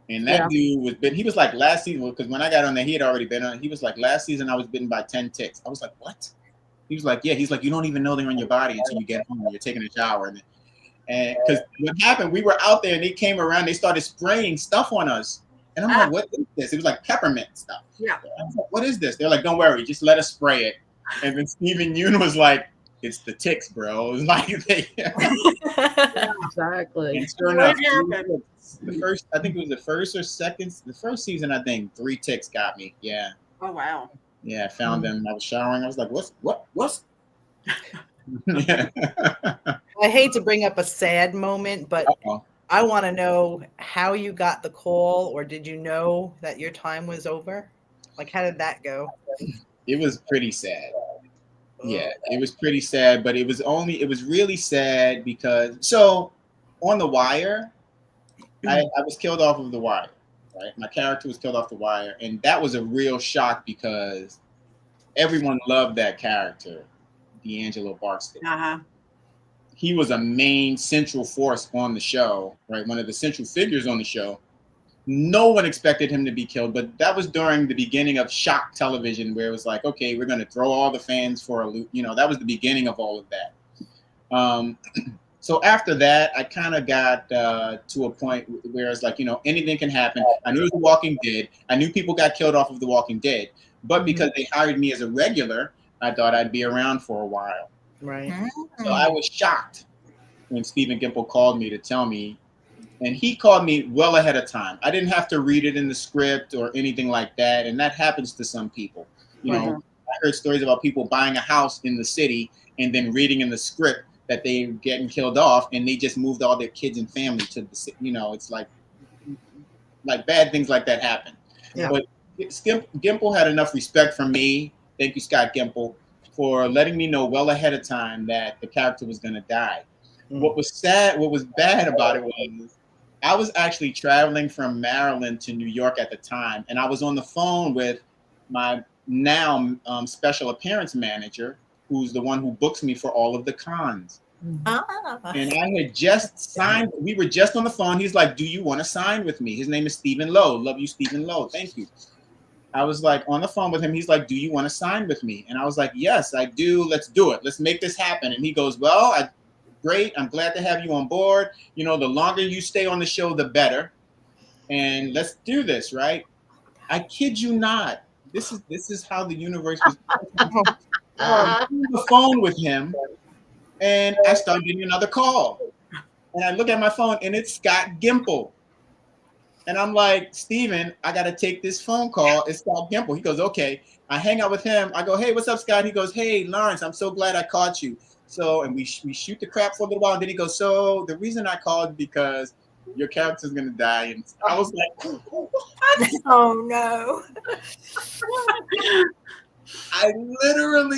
And that dude was bitten. He was like last season, because when I got on there, he had already been on. He was like, last season I was bitten by 10 ticks. I was like, what? He was like, yeah. He's like, you don't even know they're on your body until you get home and you're taking a shower. And because what happened, we were out there and they came around, they started spraying stuff on us. And I'm like, what is this? It was like peppermint stuff. Yeah. I was like, what is this? They're like, don't worry, just let us spray it. And then Stephen Yoon was like, it's the ticks, bro. It was like Exactly. And sure enough, I think it was the first season, I think 3 ticks got me. Yeah. Oh wow. Yeah, I found them. I was showering. I was like, what's yeah. I hate to bring up a sad moment, but I want to know how you got the call, or did you know that your time was over? Like, how did that go? It was pretty sad. Yeah, it was pretty sad, but it was really sad because, so on The Wire, I was killed off of The Wire, right? My character was killed off The Wire, and that was a real shock because everyone loved that character, D'Angelo Barksdale. Uh-huh. He was a main central force on the show, right? One of the central figures on the show. No one expected him to be killed, but that was during the beginning of shock television, where it was like, okay, we're going to throw all the fans for a loop. You know, that was the beginning of all of that. So after that, I kind of got to a point where it's like, you know, anything can happen. I knew it was The Walking Dead. I knew people got killed off of The Walking Dead, but because they hired me as a regular, I thought I'd be around for a while. Right. So I was shocked when Stephen Gimple called me to tell me, and he called me well ahead of time. I didn't have to read it in the script or anything like that, and that happens to some people. You know, I heard stories about people buying a house in the city and then reading in the script that they're getting killed off, and they just moved all their kids and family to the city. You know, it's like bad things like that happen. Yeah. But Gimple had enough respect for me. Thank you, Scott Gimple, for letting me know well ahead of time that the character was going to die. What was bad about it was I was actually traveling from Maryland to New York at the time, and I was on the phone with my now special appearance manager, who's the one who books me for all of the cons. And I had just signed. We were just on the phone. He's like, do you want to sign with me? His name is Stephen Lowe. Love you, Stephen Lowe. Thank you. I was like on the phone with him. He's like, do you want to sign with me? And I was like, yes, I do. Let's do it. Let's make this happen. And he goes, well, great. I'm glad to have you on board. You know, the longer you stay on the show, the better. And let's do this, right? I kid you not. This is how the universe was. On the phone with him, and I started getting another call. And I look at my phone, and it's Scott Gimple. And I'm like, Steven, I got to take this phone call. It's Scott Gimple. He goes, okay. I hang out with him. I go, hey, what's up, Scott? He goes, hey, Lawrence, I'm so glad I caught you. So, and we shoot the crap for a little while. And then he goes, so the reason I called because your character's going to die. And I was like, what? Oh, no. I literally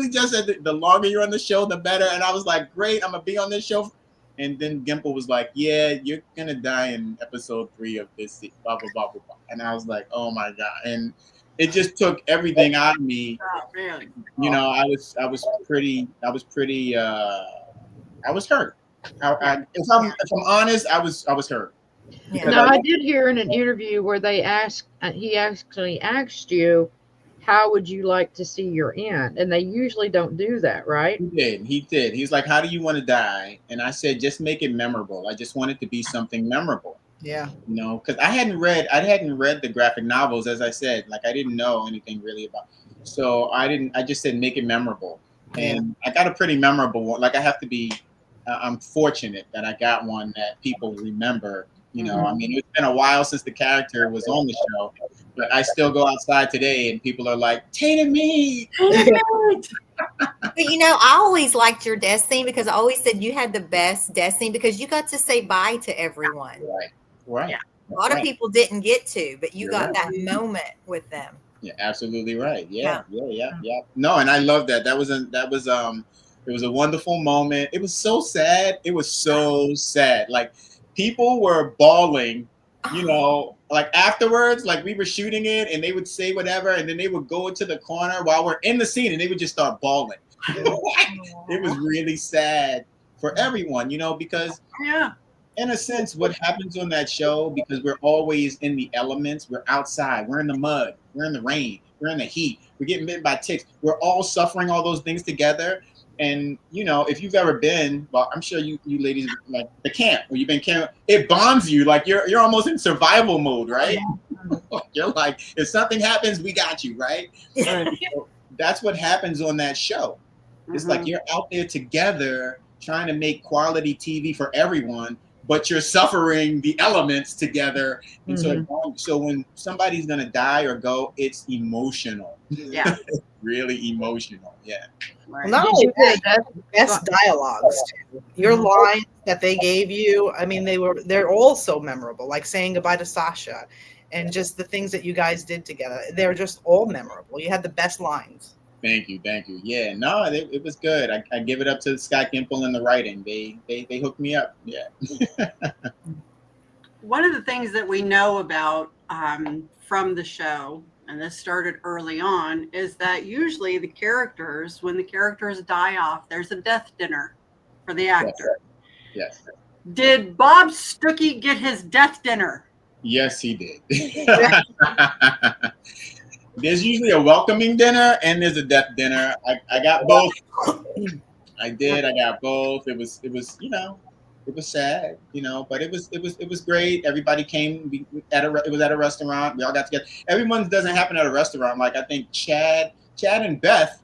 just said the longer you're on the show, the better. And I was like, great, I'm going to be on this show. And then Gimple was like, yeah, you're going to die in episode 3 of this, blah, blah, blah, blah, blah. And I was like, oh my God. And it just took everything out of me. Oh, man. You know, I was hurt. If I'm honest, I was hurt. Yeah. Now, I did hear in an interview where he actually asked you, how would you like to see your end? And they usually don't do that, right? He did. He's like, how do you want to die? And I said, just make it memorable. I just want it to be something memorable. Yeah. You know, because I hadn't read the graphic novels, as I said. Like, I didn't know anything really about it. So I just said, make it memorable. And I got a pretty memorable one. Like, I have to be, I'm fortunate that I got one that people remember. You know, I mean, it's been a while since the character was on the show, but I still go outside today and people are like, Tatum Mead. But I always liked your death scene because I always said you had the best death scene because you got to say bye to everyone. Right. Yeah. A lot of people didn't get to, but you You're got right. that moment with them. Yeah, absolutely right. Yeah. No, and I love that. It was a wonderful moment. It was so sad. It was so sad. Like people were bawling, like afterwards, like we were shooting it and they would say whatever, and then they would go into the corner while we're in the scene and they would just start bawling. It was really sad for everyone, because Yeah. in a sense, what happens on that show, because we're always in the elements, we're outside, we're in the mud, we're in the rain, we're in the heat, we're getting bitten by ticks, we're all suffering all those things together. And if you've ever been, well, I'm sure you ladies like the camp where you've been camp, it bonds you. Like you're almost in survival mode, right? You're like, if something happens, we got you, right? So that's what happens on that show. It's like you're out there together trying to make quality TV for everyone, but you're suffering the elements together. And so when somebody's going to die or go, it's emotional. Yeah. Really emotional. Yeah. Right. Not only that, best dialogues too. Your lines that they gave you, I mean, they're all so memorable, like saying goodbye to Sasha and just the things that you guys did together. They're just all memorable. You had the best lines. Thank you. Yeah, no, it was good. I give it up to Scott Gimple and the writing. They hooked me up. Yeah. One of the things that we know about from the show, and this started early on, is that usually the characters, when the characters die off, there's a death dinner for the actor. Yes. Did Bob Stookey get his death dinner? Yes, he did. There's usually a welcoming dinner and there's a death dinner. I got both. I got both. It was it was sad, but it was great. Everybody came it was at a restaurant. We all got together. Everyone doesn't happen at a restaurant. Like I think Chad and Beth,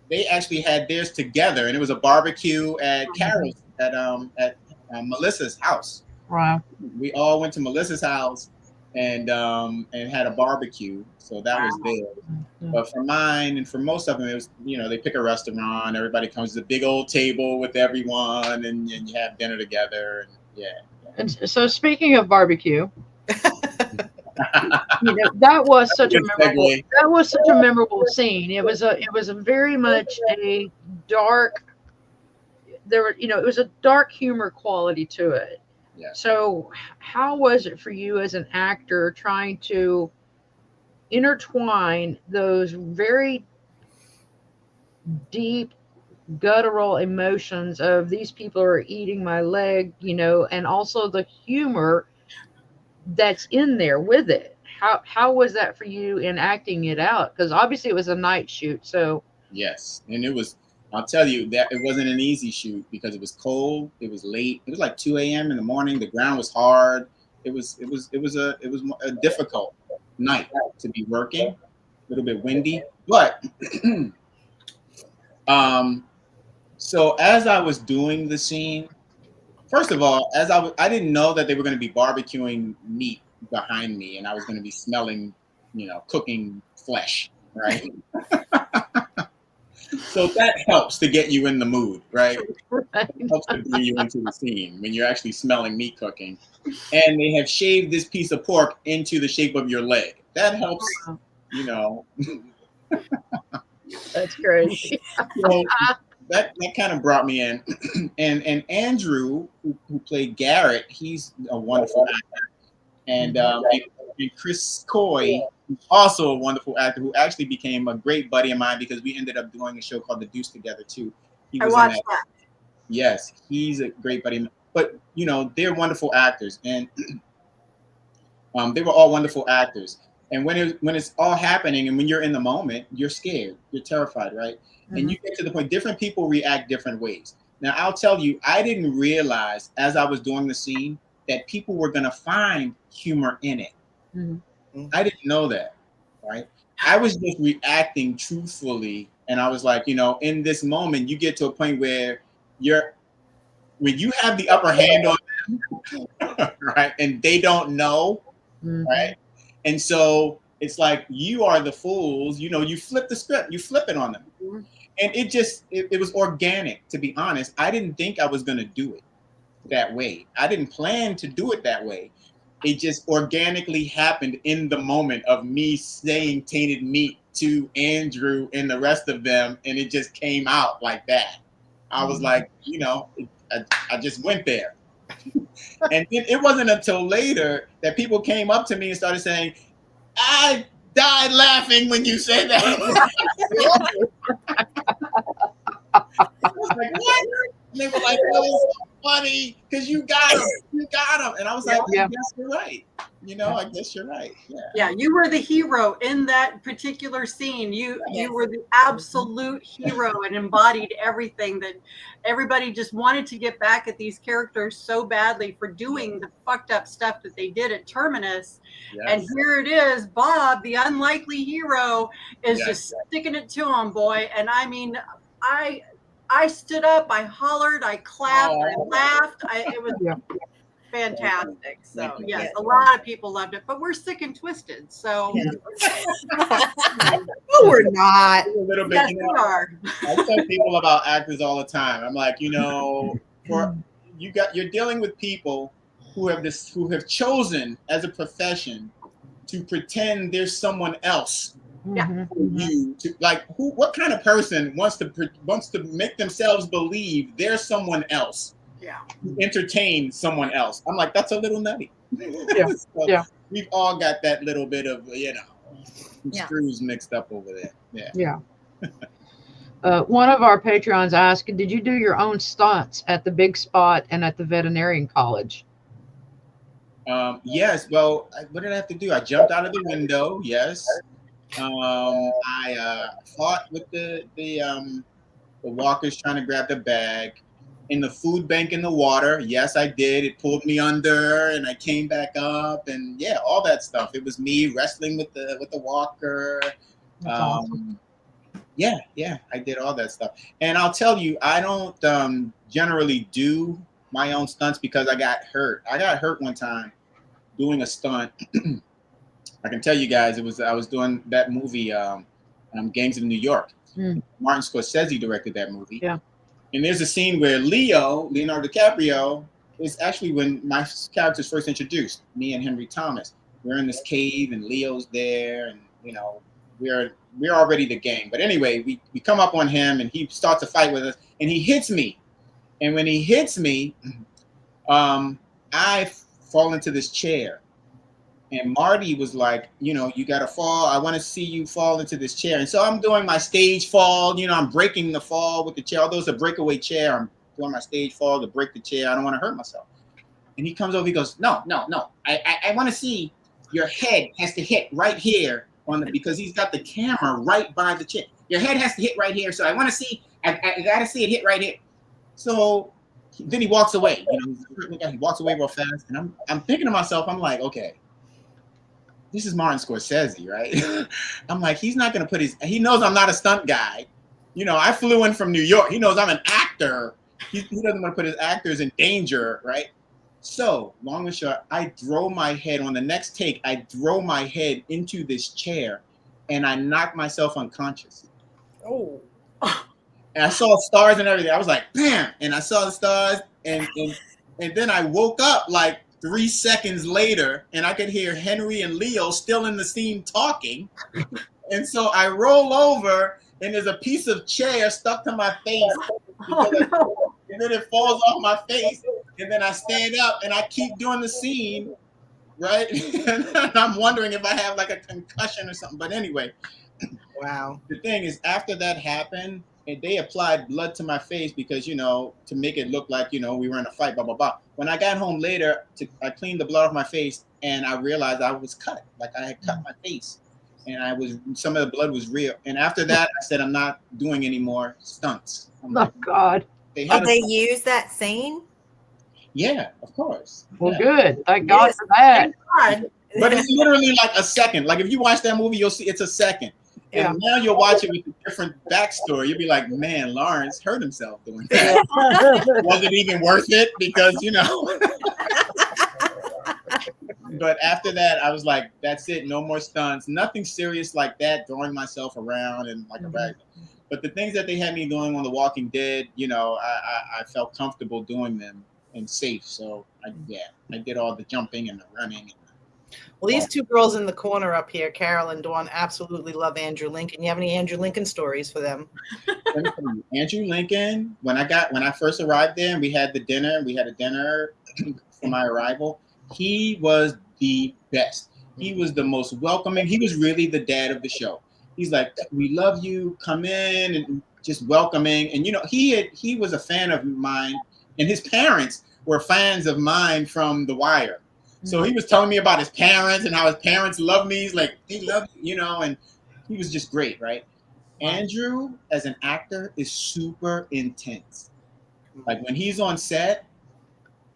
they actually had theirs together, and it was a barbecue at Carol's at Melissa's house. Wow. We all went to Melissa's house and had a barbecue. So that was there. But for mine and for most of them, it was, they pick a restaurant, everybody comes to a big old table with everyone and you have dinner together. And yeah. And so speaking of barbecue, that was such a memorable scene. It was a very much a dark, it was a dark humor quality to it. Yeah. So how was it for you as an actor trying to intertwine those very deep guttural emotions of these people are eating my leg, and also the humor that's in there with it? How was that for you in acting it out? Because obviously it was a night shoot. So yes, and I'll tell you that it wasn't an easy shoot because it was cold, it was late, it was like 2 a.m. in the morning, the ground was hard. It was a difficult night to be working, a little bit windy, but so as I was doing the scene, first of all, I didn't know that they were going to be barbecuing meat behind me and I was going to be smelling, cooking flesh, right? So that helps to get you in the mood, right? It helps to bring you into the scene when you're actually smelling meat cooking. And they have shaved this piece of pork into the shape of your leg. That helps, That's crazy. So that kind of brought me in. And Andrew, who played Garrett, he's a wonderful actor. And Chris Coy, also a wonderful actor, who actually became a great buddy of mine because we ended up doing a show called The Deuce together too. I watched that. Yes, he's a great buddy. But they're wonderful actors, and they were all wonderful actors. And when it's all happening, and when you're in the moment, you're scared, you're terrified, right? Mm-hmm. And you get to the point. Different people react different ways. Now, I'll tell you, I didn't realize as I was doing the scene that people were going to find humor in it. Mm-hmm. I didn't know that, right? I was just reacting truthfully, and I was like, in this moment, you get to a point where when you have the upper hand on them, right, and they don't know, mm-hmm. right, and so it's like you are the fools. You flip the script, you flip it on them, mm-hmm. And it was organic, to be honest. I didn't think I was going to do it that way. I didn't plan to do it that way. It just organically happened in the moment of me saying tainted meat to Andrew and the rest of them, and it just came out like that. I was like, I just went there. And it wasn't until later that people came up to me and started saying, I died laughing when you said that. I was like, what? And they were like, that was so funny because you got him. You got him. And I was like, I guess you're right. I guess you're right. Yeah, you were the hero in that particular scene. You were the absolute hero and embodied everything that everybody just wanted to get back at these characters so badly for doing the fucked up stuff that they did at Terminus. Yes. And here it is, Bob, the unlikely hero, is just sticking it to him, boy. And I mean, I stood up, I hollered, I clapped, I laughed. It was fantastic. So yes, a lot of people loved it, but we're sick and twisted. So no, we're not. A little bit, yes, we are. I tell people about actors all the time. I'm like, you're dealing with people who have chosen as a profession to pretend there's someone else. Yeah. You to what kind of person wants to make themselves believe there's someone else? Yeah. Entertain someone else. I'm like, that's a little nutty. Yeah. So we've all got that little bit of screws mixed up over there. Yeah. One of our Patreons asked, did you do your own stunts at the Big Spot and at the veterinarian college? Yes. Well, what did I have to do? I jumped out of the window. Yes. I fought with the walkers trying to grab the bag. In the food bank in the water, yes, I did. It pulled me under, and I came back up, and all that stuff. It was me wrestling with the walker. Awesome. Yeah, I did all that stuff. And I'll tell you, I don't generally do my own stunts because I got hurt. I got hurt one time doing a stunt. I can tell you guys, I was doing that movie, Gangs of New York. Martin Scorsese directed that movie. Yeah. And there's a scene where Leonardo DiCaprio, is actually when my character's first introduced, me and Henry Thomas. We're in this cave and Leo's there, and we're already the gang. But anyway, we come up on him and he starts a fight with us and he hits me. And when he hits me, I fall into this chair. And Marty was like, you got to fall. I want to see you fall into this chair. And so I'm doing my stage fall. I'm breaking the fall with the chair. Although it's a breakaway chair, I'm doing my stage fall to break the chair. I don't want to hurt myself. And he comes over. He goes, no. I want to see your head has to hit right here because he's got the camera right by the chair. Your head has to hit right here. So I want to see. I got to see it hit right here. So then he walks away. He walks away real fast. And I'm thinking to myself, I'm like, okay. This is Martin Scorsese, right? I'm like, he's not going to he knows I'm not a stunt guy. I flew in from New York. He knows I'm an actor. He doesn't want to put his actors in danger, right? So, long and short, I drove my head on the next take. I drove my head into this chair and I knocked myself unconscious. Oh. And I saw stars and everything. I was like, bam! And I saw the stars and then I woke up like 3 seconds later, and I could hear Henry and Leo still in the scene talking. And so I roll over, and there's a piece of chair stuck to my face. No. And then it falls off my face. And then I stand up, and I keep doing the scene, right? And I'm wondering if I have like a concussion or something. But anyway. Wow. The thing is, after that happened, and they applied blood to my face because, to make it look like, we were in a fight, blah, blah, blah. When I got home later, I cleaned the blood off my face and I realized I was cut. Like I had cut my face and some of the blood was real. And after that, I said, I'm not doing any more stunts. God. Did they use that scene? Yeah, of course. Well, good. Thank God for that. But it's literally like a second. Like if you watch that movie, you'll see it's a second. And now you'll watch it with a different backstory. You'll be like, man, Lawrence hurt himself doing that. Was it even worth it? Because, But after that, I was like, that's it. No more stunts. Nothing serious like that, throwing myself around and like a rag. But the things that they had me doing on The Walking Dead, you know, I felt comfortable doing them and safe. So I did all the jumping and the running. Well, these two girls in the corner up here, Carol and Dawn, absolutely love Andrew Lincoln. You have any Andrew Lincoln stories for them? Andrew Lincoln, when I first arrived there and we had a dinner for my arrival, he was the best. He was the most welcoming. He was really the dad of the show. He's like, we love you, come in, and just welcoming. And you know, he was a fan of mine, and his parents were fans of mine from The Wire. So he was telling me about his parents and how his parents love me. He's like, they love you, you know, and he was just great, right? Andrew, as an actor, is super intense. Like when he's on set,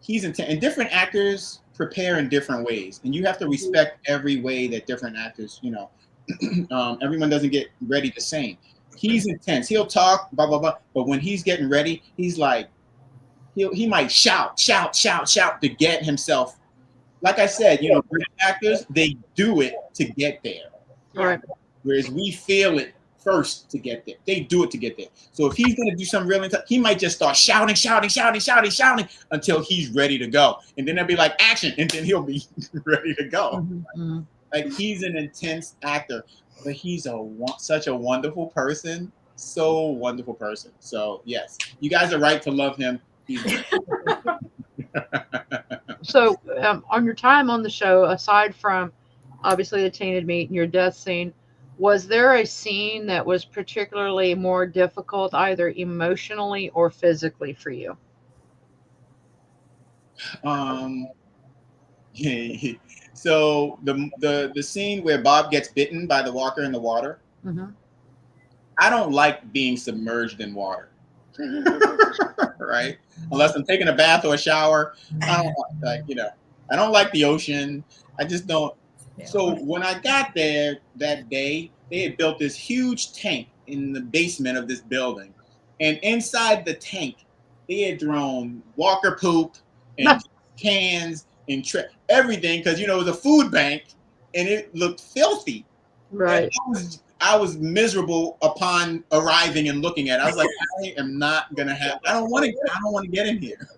he's intense. And different actors prepare in different ways. And you have to respect every way that different actors, you know, everyone doesn't get ready the same. He's intense. He'll talk, blah, blah, blah. But when he's getting ready, he's like, he might shout to get himself. Like I said, you know, British actors, they do it to get there. Right. Whereas we feel it first to get there. They do it to get there. So if he's going to do something really intense, he might just start shouting until he's ready to go. And then they'll be like, action. And then he'll be ready to go. Mm-hmm. Like he's an intense actor, but he's such a wonderful person. So wonderful person. So yes, you guys are right to love him. So on your time on the show, aside from obviously the tainted meat and your death scene, was there a scene that was particularly more difficult, either emotionally or physically for you? So the scene where Bob gets bitten by the walker in the water, Mm-hmm. I don't like being submerged in water. Right? Unless I'm taking a bath or a shower. I don't like the ocean. I just don't. Yeah. So when I got there that day, they had built this huge tank in the basement of this building. And inside the tank, they had thrown walker poop and cans and everything, because, you know, it was a food bank and it looked filthy. Right. I was miserable upon arriving and looking at it. I was like, I am not gonna have. I don't want to get in here,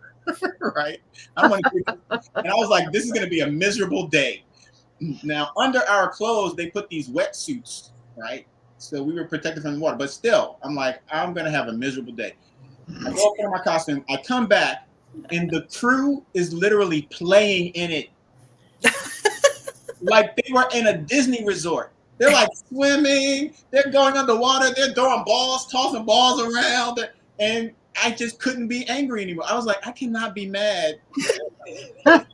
right? I don't want to. And I was like, this is gonna be a miserable day. Now, under our clothes, they put these wetsuits, right? So we were protected from the water. But still, I'm like, I'm gonna have a miserable day. I go up in my costume. I come back, and the crew is literally playing in it, like they were in a Disney resort. They're like swimming, they're going underwater, they're throwing balls, tossing balls around, and I just couldn't be angry anymore. I was like, I cannot be mad. We're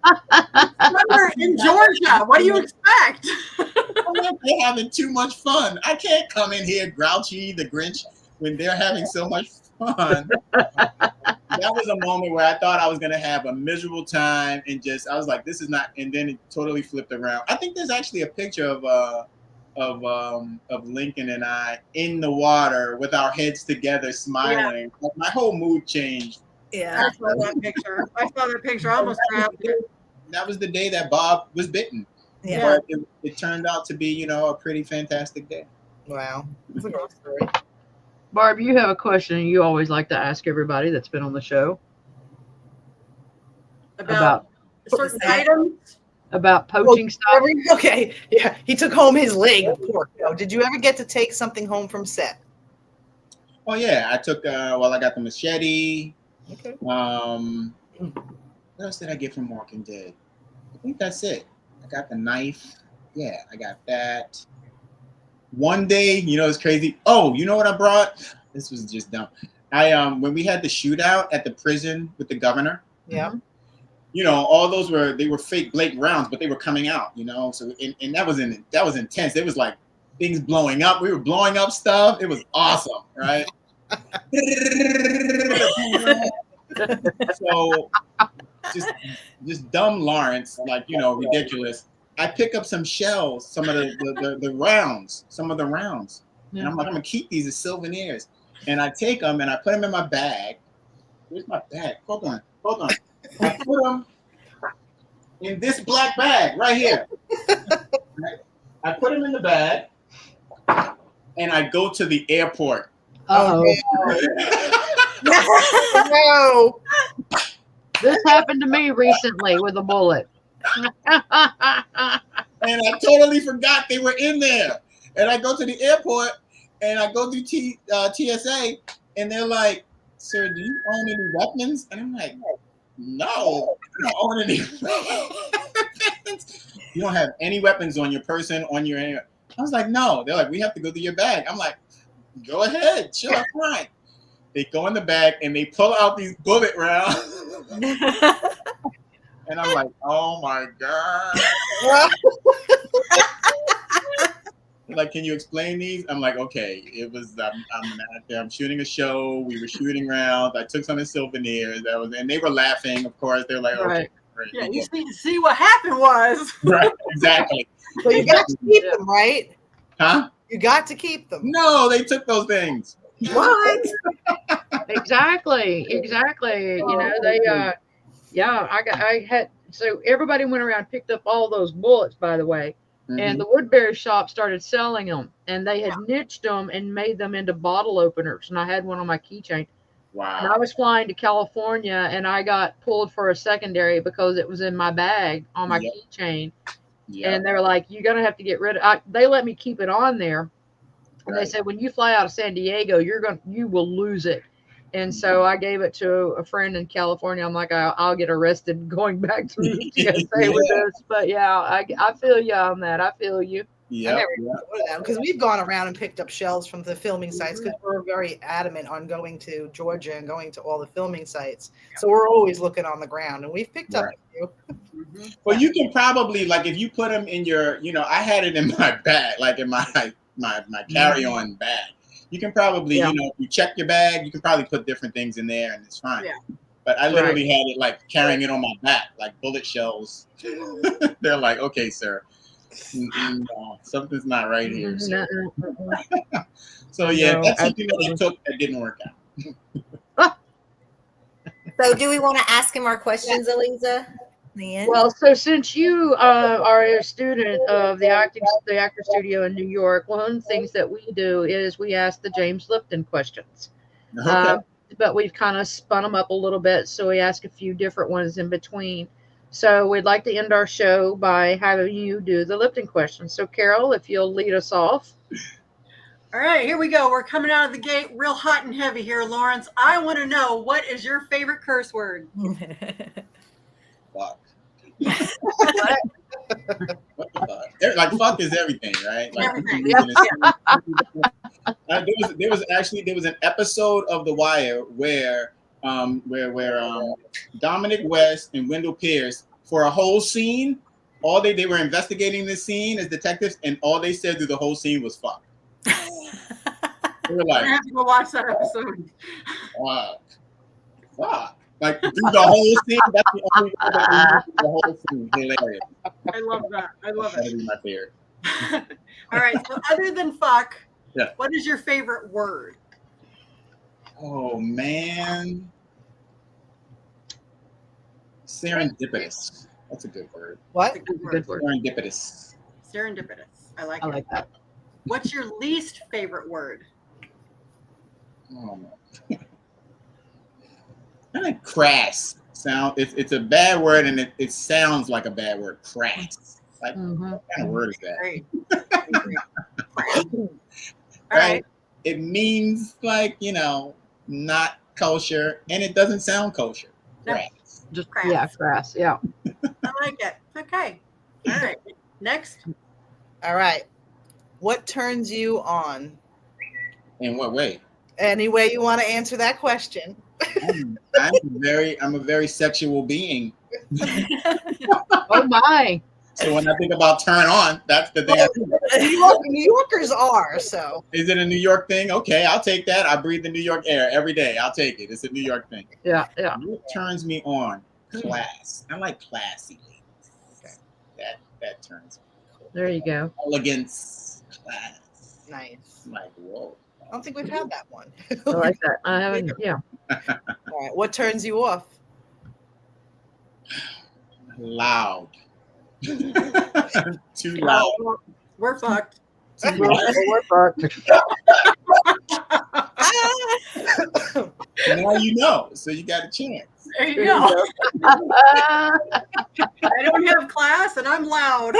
in Georgia. What do you expect? They're having too much fun. I can't come in here grouchy, the Grinch, when they're having so much fun. That was a moment where I thought I was going to have a miserable time, and I was like, this is not, and then it totally flipped around. I think there's actually a picture of Lincoln and I in the water with our heads together, smiling. Yeah. Like, my whole mood changed. Yeah, I saw that picture. I almost grabbed it. That was the day that Bob was bitten. Yeah, but it turned out to be, you know, a pretty fantastic day. Wow, that's a great story. Barb, you have a question you always like to ask everybody that's been on the show about certain items. About poaching stuff. Okay, yeah, he took home his leg. Poor cow. Did you ever get to take something home from set? Oh yeah, I took. I got the machete. Okay. What else did I get from Walking Dead? I think that's it. I got the knife. Yeah, I got that. One day, you know, it's crazy. Oh, you know what I brought? This was just dumb. When we had the shootout at the prison with the governor. Yeah. You know, all those were fake Blake rounds, but they were coming out, you know. So and that was intense. It was like things blowing up. We were blowing up stuff. It was awesome, right? So just dumb Lawrence, like, you know, ridiculous. I pick up some shells, some of the rounds, Yeah. and I'm like, I'm gonna keep these as souvenirs. And I take them and I put them in my bag. Where's my bag? Hold on. I put them in this black bag right here. I put them in the bag, and I go to the airport. Uh-oh. No. This happened to me recently with a bullet. And I totally forgot they were in there. And I go to the airport and I go through TSA and they're like, "Sir, do you own any weapons?" And I'm like, "No, I don't own any weapons." "You don't have any weapons on your person, on your." I was like, "No." They're like, "We have to go through your bag." I'm like, "Go ahead, sure, fine." They go in the bag and they pull out these bullet rounds. And I'm like, "Oh my God." They're like, "Can you explain these?" I'm like, "Okay, it was I'm an actor. I'm shooting a show. We were shooting rounds. I took some of the souvenirs. And they were laughing, of course. They're like, Right. "Okay, great." Yeah, you see what happened was. Right, exactly. So you got to keep them, right? Huh? You got to keep them. No, they took those things. What? Exactly. You know, they so everybody went around and picked up all those bullets, by the way. And the Woodbury shop started selling them, and they had niched them and made them into bottle openers. And I had one on my keychain. Wow. And I was flying to California, and I got pulled for a secondary because it was in my bag on my keychain. Yeah. And they were like, "You're gonna have to get rid of it." They let me keep it on there, and they said, "When you fly out of San Diego, you will lose it." And so I gave it to a friend in California. I'm like, I'll get arrested going back through TSA with this. But yeah, I feel you on that. I feel you. Yeah. Because we've gone around and picked up shells from the filming sites because we're very adamant on going to Georgia and going to all the filming sites. So we're always looking on the ground, and we've picked up a few. Well, you can probably, like, if you put them in your, I had it in my bag, like in my carry-on bag. You can probably, if you check your bag, you can probably put different things in there and it's fine. Yeah. But I literally had it like carrying it on my back, like bullet shells. They're like, "Okay, sir, no, something's not right here." So, so yeah, that's something that they took that didn't work out. So do we want to ask him our questions, Eliza? Well, so since you are a student of the actor studio in New York, one of the things that we do is we ask the James Lipton questions. Okay. But we've kind of spun them up a little bit, so we ask a few different ones in between. So we'd like to end our show by having you do the Lipton questions. So Carol, if you'll lead us off. All right, here we go. We're coming out of the gate real hot and heavy here, Lawrence. I want to know, what is your favorite curse word? Fuck. What the fuck? Like, fuck is everything, right? Like, Everything. there was an episode of The Wire where Dominic West and Wendell Pierce, for a whole scene, they were investigating this scene as detectives, and all they said through the whole scene was "fuck." They were like, I have to go watch that episode. Fuck. Like, through the whole scene, that's the only way that they the whole scene. Hilarious. I love that. I love That'd it. be my favorite. All right. So other than fuck, Yeah. what is your favorite word? Oh man. Serendipitous. That's a good word. What? That's a good Good word. word. Serendipitous. Serendipitous. I like I it. like that. What's your least favorite word? Oh no. Kind of crass. It's a bad word, and it sounds like a bad word. Crass. Like, what kind of word is that? Great. All right. It means, like, not kosher, and it doesn't sound kosher. No. Crass. Just Crass. crass. Yeah. I like it. Okay. All right. Next. All right. What turns you on? In what way? Any way you want to answer that question. I'm a very sexual being. Oh my. So when I think about turn on, that's the thing. New Yorkers are, so. Is it a New York thing? Okay, I'll take that. I breathe the New York air every day. I'll take it. It's a New York thing. Yeah. What turns me on? Class. I like classy ladies. That turns me. There you go. Elegance, class. Nice. I'm like, whoa. I don't think we've had that one. I like that. I haven't. Yeah. All right. What turns you off? Loud. Too loud. We're fucked. Too loud. We're fucked. Now you know, so you got a chance. There you go. I don't have class and I'm loud.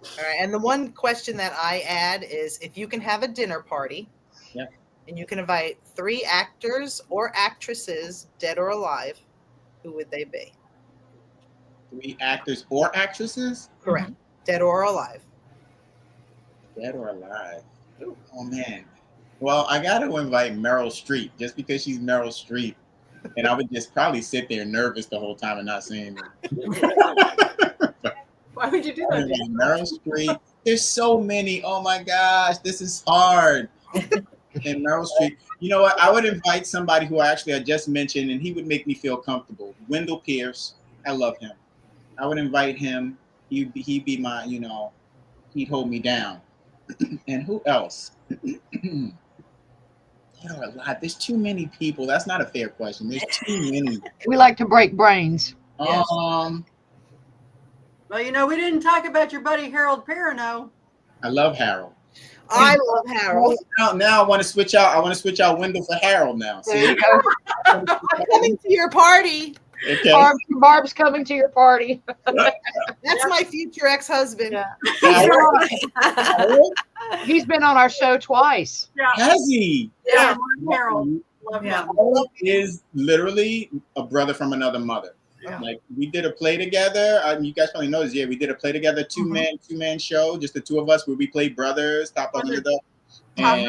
All right, and the one question that I add is if you can have a dinner party, yeah, and you can invite 3 actors or actresses, dead or alive, who would they be? 3 actors or actresses? Correct. Mm-hmm. Dead or alive. Dead or alive? Oh man. Well, I got to invite Meryl Streep just because she's Meryl Streep, and I would just probably sit there nervous the whole time and not saying it. Why would you do that? Meryl Streep. There's so many. Oh my gosh, this is hard. And Meryl Streep. You know what? I would invite somebody who I just mentioned, and he would make me feel comfortable. Wendell Pierce. I love him. I would invite him. He'd be my, he'd hold me down. And who else? There's too many people. That's not a fair question. There's too many. We like to break brains. Yes. Well, we didn't talk about your buddy Harold Perrineau. I love Harold. I love Harold. Now I want to switch out. I want to switch out Wendell for Harold now. There you go. I'm coming to your party. Okay. Barb's coming to your party. That's my future ex-husband. Yeah. He's been on our show twice. Yeah. Has he? Yeah. Harold. Love him. Harold is literally a brother from another mother. Yeah. Like we did a play together. You guys probably know this. Yeah, we did a play together, two man show, just the two of us, where we played brothers, top underdog. Didn't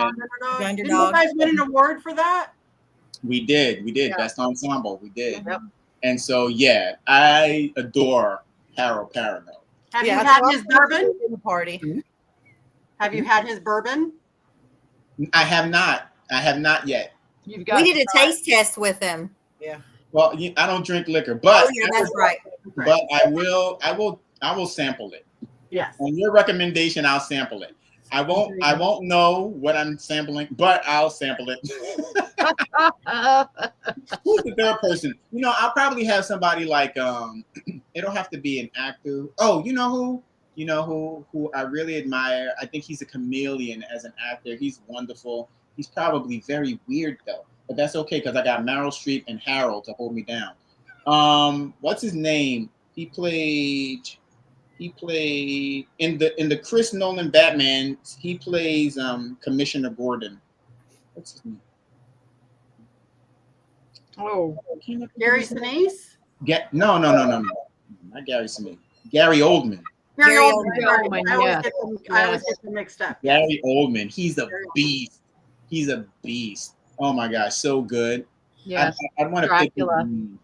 you guys win an award for that? We did. Yeah. Best ensemble. We did. Yep. And so I adore Harold Perrineau. Have you had his bourbon? Party. Mm-hmm. Have you had his bourbon? I have not. Yet. We did a taste test with him. Yeah. Well, I don't drink liquor, but that's right. But I will sample it. Yes. On your recommendation, I'll sample it. I won't know what I'm sampling, but I'll sample it. Who's the third person? I'll probably have somebody like it don't have to be an actor. Oh, you know who I really admire. I think he's a chameleon as an actor. He's wonderful. He's probably very weird though. But that's okay because I got Meryl Streep and Harold to hold me down. What's his name? He played in the Chris Nolan Batman. He plays Commissioner Gordon. What's his name? Oh, Gary Sinise? No, not Gary Sinise. Gary Oldman. Gary Oldman. I always get them mixed up. Gary Oldman. He's a beast. He's a beast. Oh my gosh, so good. Yes. I want to pick him.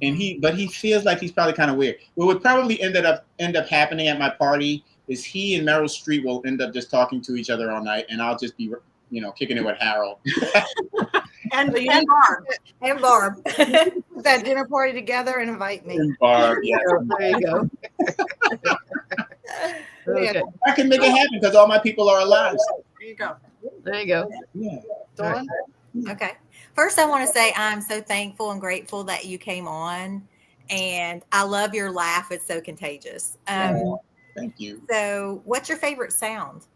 And he feels like he's probably kind of weird. What would probably end up happening at my party is he and Meryl Streep will end up just talking to each other all night, and I'll just be, kicking it with Harold. and Barb. And Barb. That dinner party together and invite me. And Barb, yeah. There you go. Okay. I can make it happen because all my people are alive. So. There you go. There you go. Yeah. Dawn? Okay. First, I want to say I'm so thankful and grateful that you came on, and I love your laugh. It's so contagious. Thank you. So, what's your favorite sound?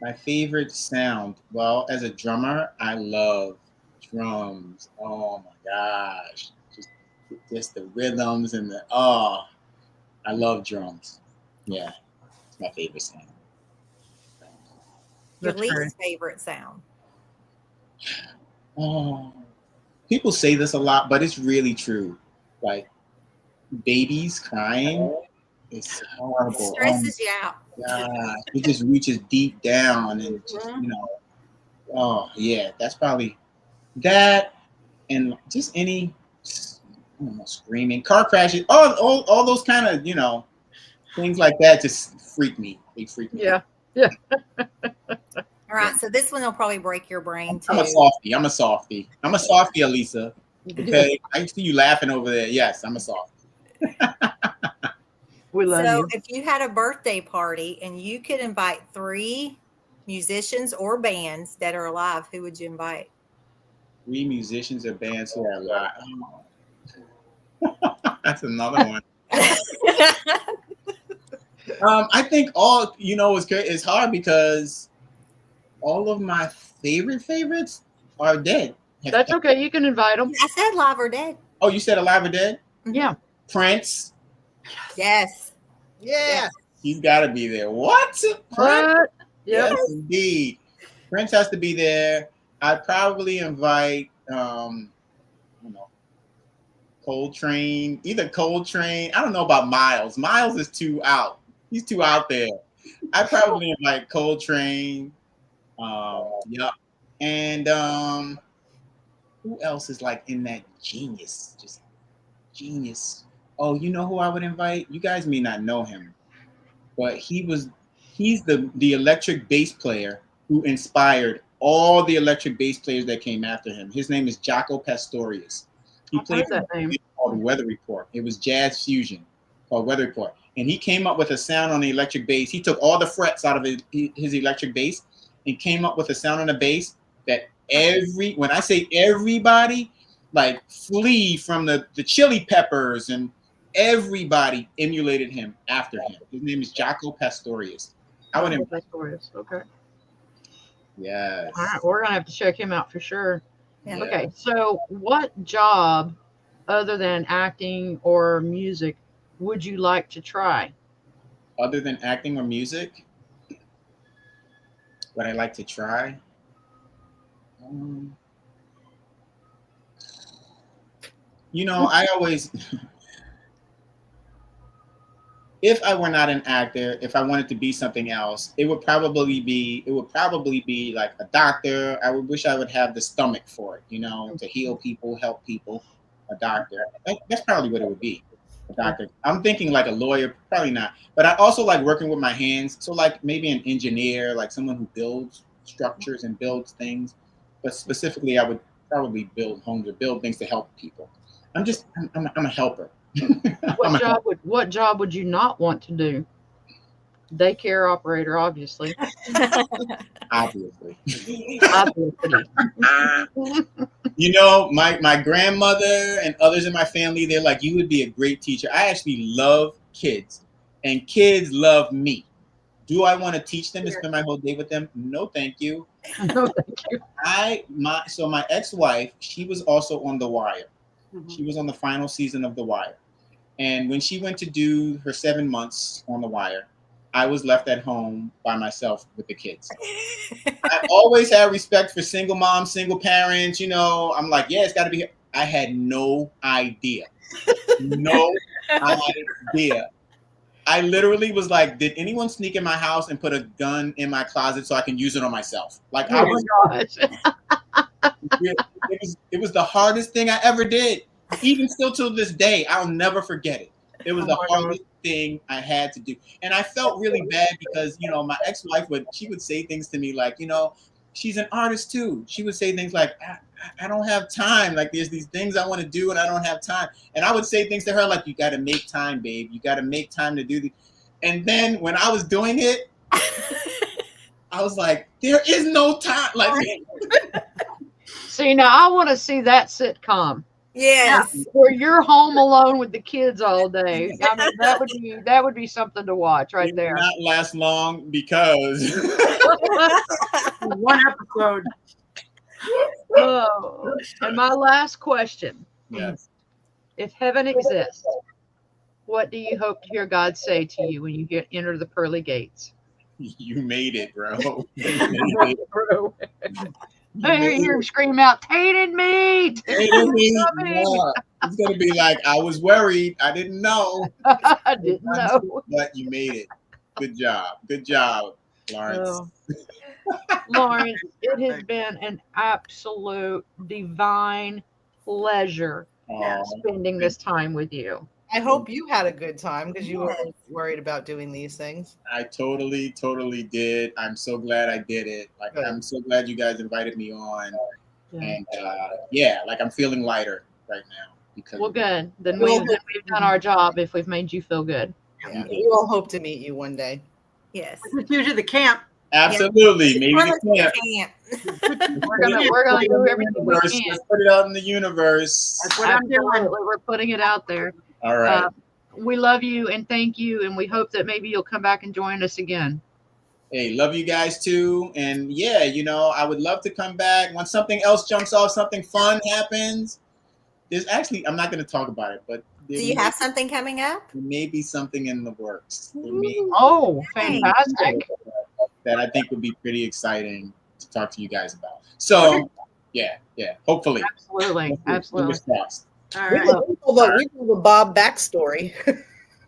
My favorite sound. Well, as a drummer, I love drums. Oh my gosh, just the rhythms and I love drums. Yeah, it's my favorite sound. Your least favorite sound? Oh, people say this a lot, but it's really true. Like babies crying, it's horrible. It stresses you out. Yeah, it just reaches deep down and just, oh yeah, that's probably that, and just any screaming, car crashes, all those kind of things like that just freak me. They freak me. Yeah. All right, so this one will probably break your brain too. I'm a softie, Elisa. Okay, I see you laughing over there. Yes, I'm a softie. We love you. So if you had a birthday party and you could invite 3 musicians or bands that are alive, who would you invite? 3 musicians or bands who are alive. That's another one. I think it's great. It's hard because all of my favorites are dead. That's okay. You can invite them. I said live or dead. Oh, you said alive or dead? Yeah. Prince. Yes. Yeah. He's got to be there. What? Prince? What? Yes, Yep. indeed. Prince has to be there. I'd probably invite, Coltrane. Either Coltrane. I don't know about Miles. Miles is too out. He's too out there. I'd probably invite Coltrane. Yep. And who else is like in that genius? Just genius. Oh, you know who I would invite? You guys may not know him, but he's the electric bass player who inspired all the electric bass players that came after him. His name is Jaco Pastorius. He played that name called Weather Report. It was jazz fusion called Weather Report. And he came up with a sound on the electric bass. He took all the frets out of his electric bass and came up with a sound on the bass that when I say everybody, like Flea from the Chili Peppers and everybody emulated him after him. His name is Jaco Pastorius. I would Pastorius. Okay. Yes. All right. We're gonna have to check him out for sure. Yeah. Okay. So, what job, other than acting or music, would you like to try? Other than acting or music, what I like to try. I always, if I were not an actor, if I wanted to be something else, it would probably be like a doctor. I would wish I would have the stomach for it, to heal people, help people. A doctor. That's probably what it would be. A doctor. I'm thinking like a lawyer, probably not. But I also like working with my hands. So like maybe an engineer, like someone who builds structures and builds things. But specifically, I would probably build homes or build things to help people. I'm a helper. What job would you not want to do? Daycare operator, obviously. Obviously. My grandmother and others in my family, they're like, you would be a great teacher. I actually love kids, and kids love me. Do I want to teach them and spend my whole day with them? No, thank you. No, thank you. So my ex-wife, she was also on The Wire. Mm-hmm. She was on the final season of The Wire. And when she went to do her 7 months on The Wire, I was left at home by myself with the kids. I always had respect for single moms, single parents. I'm like, yeah, it's got to be. I had no idea. No idea. I literally was like, did anyone sneak in my house and put a gun in my closet so I can use it on myself? Like, Oh my gosh. It was the hardest thing I ever did. Even still till this day, I'll never forget it. It was the hardest thing I had to do. And I felt really bad because, my ex-wife would say things to me like, she's an artist too. She would say things like, I don't have time. Like there's these things I want to do and I don't have time. And I would say things to her like, you got to make time, babe. You got to make time to do this. And then when I was doing it, I was like, there is no time. Like, see, now I want to see that sitcom. Yes. Where you're home alone with the kids all day. I mean, that would be something to watch right there. It will not last long because one episode. Oh, and my last question. yes. If heaven exists, what do you hope to hear God say to you when you enter the pearly gates? You made it, bro. You made it. I hear him scream out, tainted meat! Tainted meat. Yeah. It's going to be like, I was worried. I didn't know. I didn't know. But you made it. Good job. Good job, Lawrence. Oh. Lawrence, it has been an absolute divine pleasure spending this time with you. I hope you had a good time because you were worried about doing these things. I totally did. I'm so glad I did it. Like, Good. I'm so glad you guys invited me on. Yeah. And like I'm feeling lighter right now because. Well, good. Then we've done our job if we've made you feel good. Yeah. We all hope to meet you one day. Yes. Let's do to the camp. Absolutely, maybe Promise we you can't. can't. We're gonna do everything we can. Let's put it out in the universe. That's what I'm doing. Absolutely, we're putting it out there. All right. We love you and thank you, and we hope that maybe you'll come back and join us again. Hey, love you guys too. And yeah, I would love to come back when something else jumps off, something fun happens. There's actually, I'm not going to talk about it, but Do you have something coming up? there may be something in the works. Oh, fantastic. That I think would be pretty exciting to talk to you guys about. So, yeah, hopefully. Absolutely. Fingers crossed. All We right. love a Bob backstory.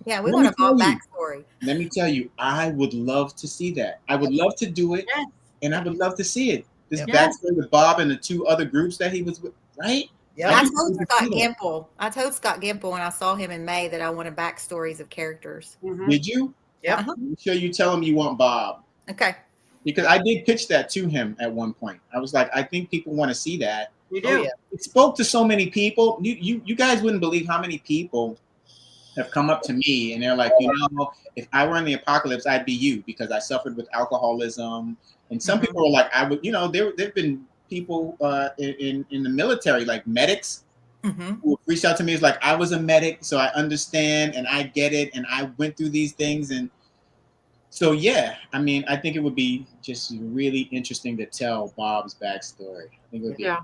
Yeah, we Let want me a Bob tell you. backstory. Let me tell you, I would love to see that. I would love to do it, Yes. and I would love to see it. This Yep. backstory with Bob and the 2 other groups that he was with, right? Yeah. I I told think Scott we could Gimple. I told Scott Gimple when I saw him in May that I wanted backstories of characters. Mhm. Did you? Yeah. Make sure you tell him you want Bob. Okay. Because I did pitch that to him at one point. I was like, I think people want to see that. You do. Oh, yeah. It spoke to so many people. You guys wouldn't believe how many people have come up to me and they're like, if I were in the apocalypse, I'd be you because I suffered with alcoholism. And some people are like, I would, there've been people in the military, like medics, who reached out to me. It's like, I was a medic, so I understand and I get it. And I went through these things. And so, yeah, I mean, I think it would be just really interesting to tell Bob's backstory. I think it would be. Yeah.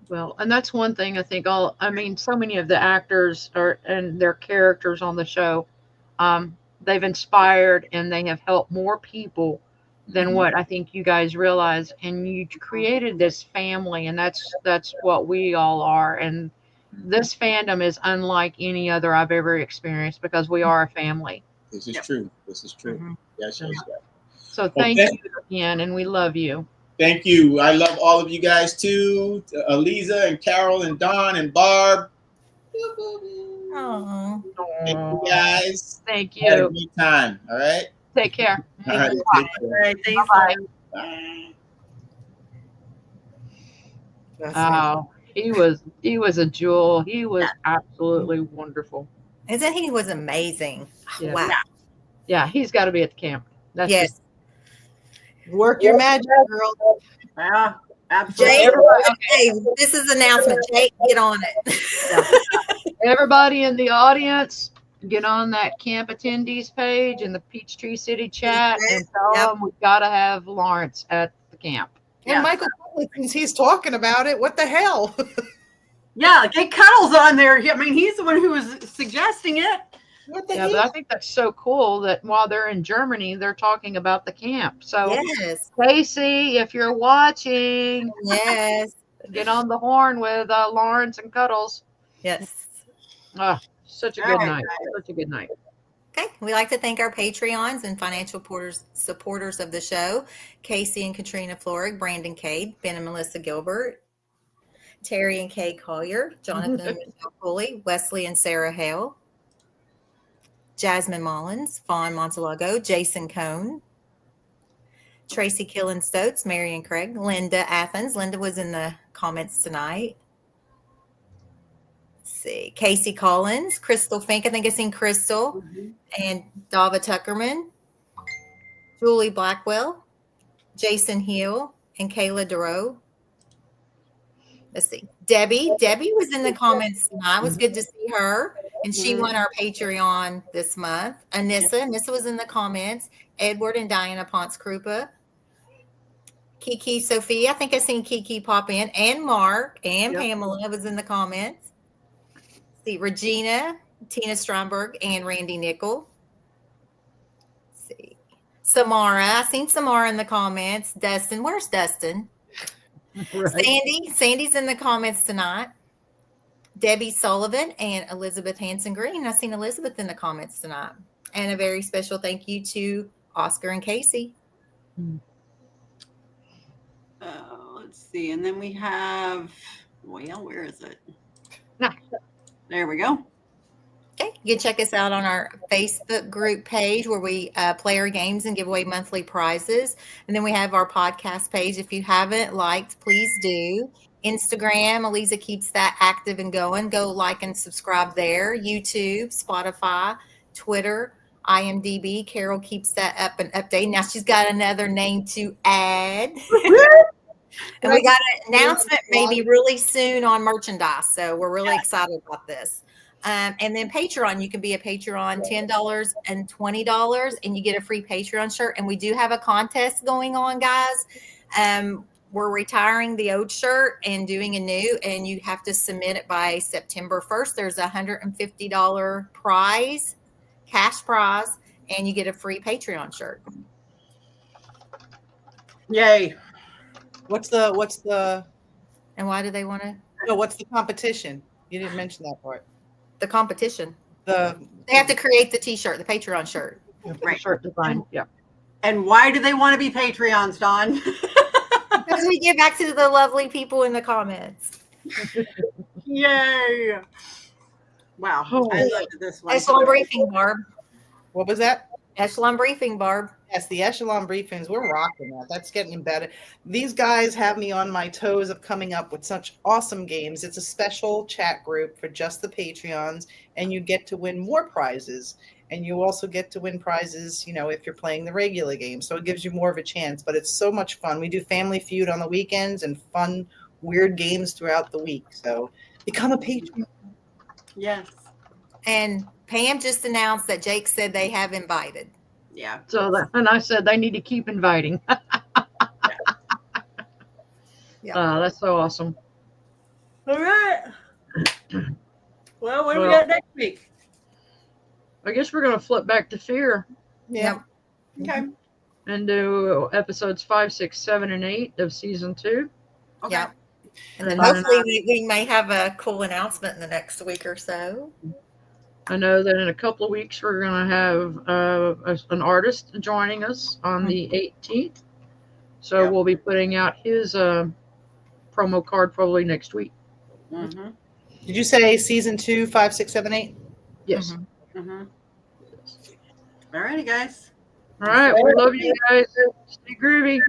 Well, and that's one thing I think so many of the actors and their characters on the show, they've inspired and they have helped more people than what I think you guys realize. And you created this family, and that's what we all are. And this fandom is unlike any other I've ever experienced because we are a family. This is true. This is true. Yes. So thank you again, and we love you. Thank you. I love all of you guys too. Aliza and Carol and Dawn and Barb. Oh. Thank you guys. Thank Had a you. great time. All right. Take care. All right. Take All care. right. Thanks. Bye-bye. Lauren. Bye. Oh, he was a jewel. He was absolutely wonderful. Isn't he was amazing? Yeah. Wow. Yeah, he's got to be at the camp. That's Yes. just- Work your magic, girl. Yeah, absolutely. Jake, hey, this is an announcement. Jake, get on it. everybody in the audience, get on that camp attendees page in the Peachtree City chat and tell them we've got to have Lawrence at the camp. And Michael, since he's talking about it, what the hell? Yeah, get Cuddles on there. I mean, he's the one who was suggesting it. What the Yeah, but I think that's so cool that while they're in Germany, they're talking about the camp. So, Yes. Casey, if you're watching, Yes. get on the horn with Lawrence and Cuddles. Yes. Oh, such a good night. Such a good night. Okay. We like to thank our Patreons and financial supporters of the show. Casey and Katrina Florig, Brandon Cade, Ben and Melissa Gilbert, Terry and Kay Collier, Jonathan and Michelle Cooley, Wesley and Sarah Hale, Jasmine Mullins, Fawn Montelago, Jason Cohn, Tracy Killen Stotes, Marion Craig, Linda Athens. Linda was in the comments tonight. Let's see. Casey Collins, Crystal Fink. I think I've seen Crystal. And Dava Tuckerman, Julie Blackwell, Jason Hill, and Kayla Duro. Let's see. Debbie was in the comments tonight. It was good to see her. And she won our Patreon this month. Anissa was in the comments. Edward and Diana Ponce Krupa. Kiki Sophia. I think I've seen Kiki pop in. And Mark and Pamela was in the comments. See, Regina, Tina Stromberg, and Randy Nickel. Let's see. Samara. I've seen Samara in the comments. Dustin. Where's Dustin? Right. Sandy's in the comments tonight. Debbie Sullivan and Elizabeth Hanson Green. I've seen Elizabeth in the comments tonight. And a very special thank you to Oscar and Casey. Let's see. And then we have, where is it? Nah. There we go. Okay, you can check us out on our Facebook group page where we play our games and give away monthly prizes. And then we have our podcast page. If you haven't liked, please do. Instagram, Aliza keeps that active and going. Go like and subscribe there. YouTube, Spotify, Twitter, IMDb. Carol keeps that up and updated. Now she's got another name to add. And we got an announcement maybe really soon on merchandise. So we're really excited about this. And then Patreon, you can be a Patreon, $10 and $20, and you get a free Patreon shirt. And we do have a contest going on, guys. We're retiring the old shirt and doing a new, and you have to submit it by September 1st. There's a $150 prize, cash prize, and you get a free Patreon shirt. Yay. What's the And why do they want to? no, what's the competition? You didn't mention that part. The competition. They They have to create the T-shirt, the Patreon shirt. Right. Shirt design. Yeah. And why do they want to be Patreons, Dawn? Because we get back to the lovely people in the comments. Yay. Wow. Oh. I loved this one. Echelon briefing, Barb. What was that? Echelon briefing, Barb. Yes, the echelon briefings, we're rocking that. That's getting better. These guys have me on my toes of coming up with such awesome games. It's a special chat group for just the Patreons, and you get to win more prizes. And you also get to win prizes, if you're playing the regular game. So it gives you more of a chance, but it's so much fun. We do Family Feud on the weekends and fun, weird games throughout the week. So become a patron. Yes. And Pam just announced that Jake said they have invited. Yeah. So and I said they need to keep inviting. Yeah. That's so awesome. All right. Well, what do we Well- got next week? I guess we're going to flip back to fear Yeah. Okay. and do episodes 5, 6, 7, and 8 of season 2. Okay. Yeah. And then And then, hopefully we may have a cool announcement in the next week or so. I know that in a couple of weeks we're going to have an artist joining us on the 18th. So Yeah. we'll be putting out his promo card probably next week. Mm-hmm. Did you say season 2, 5, 6, 7, 8? Yes. Mhm. Mm-hmm. All righty, guys. All right. We love you guys. Stay groovy.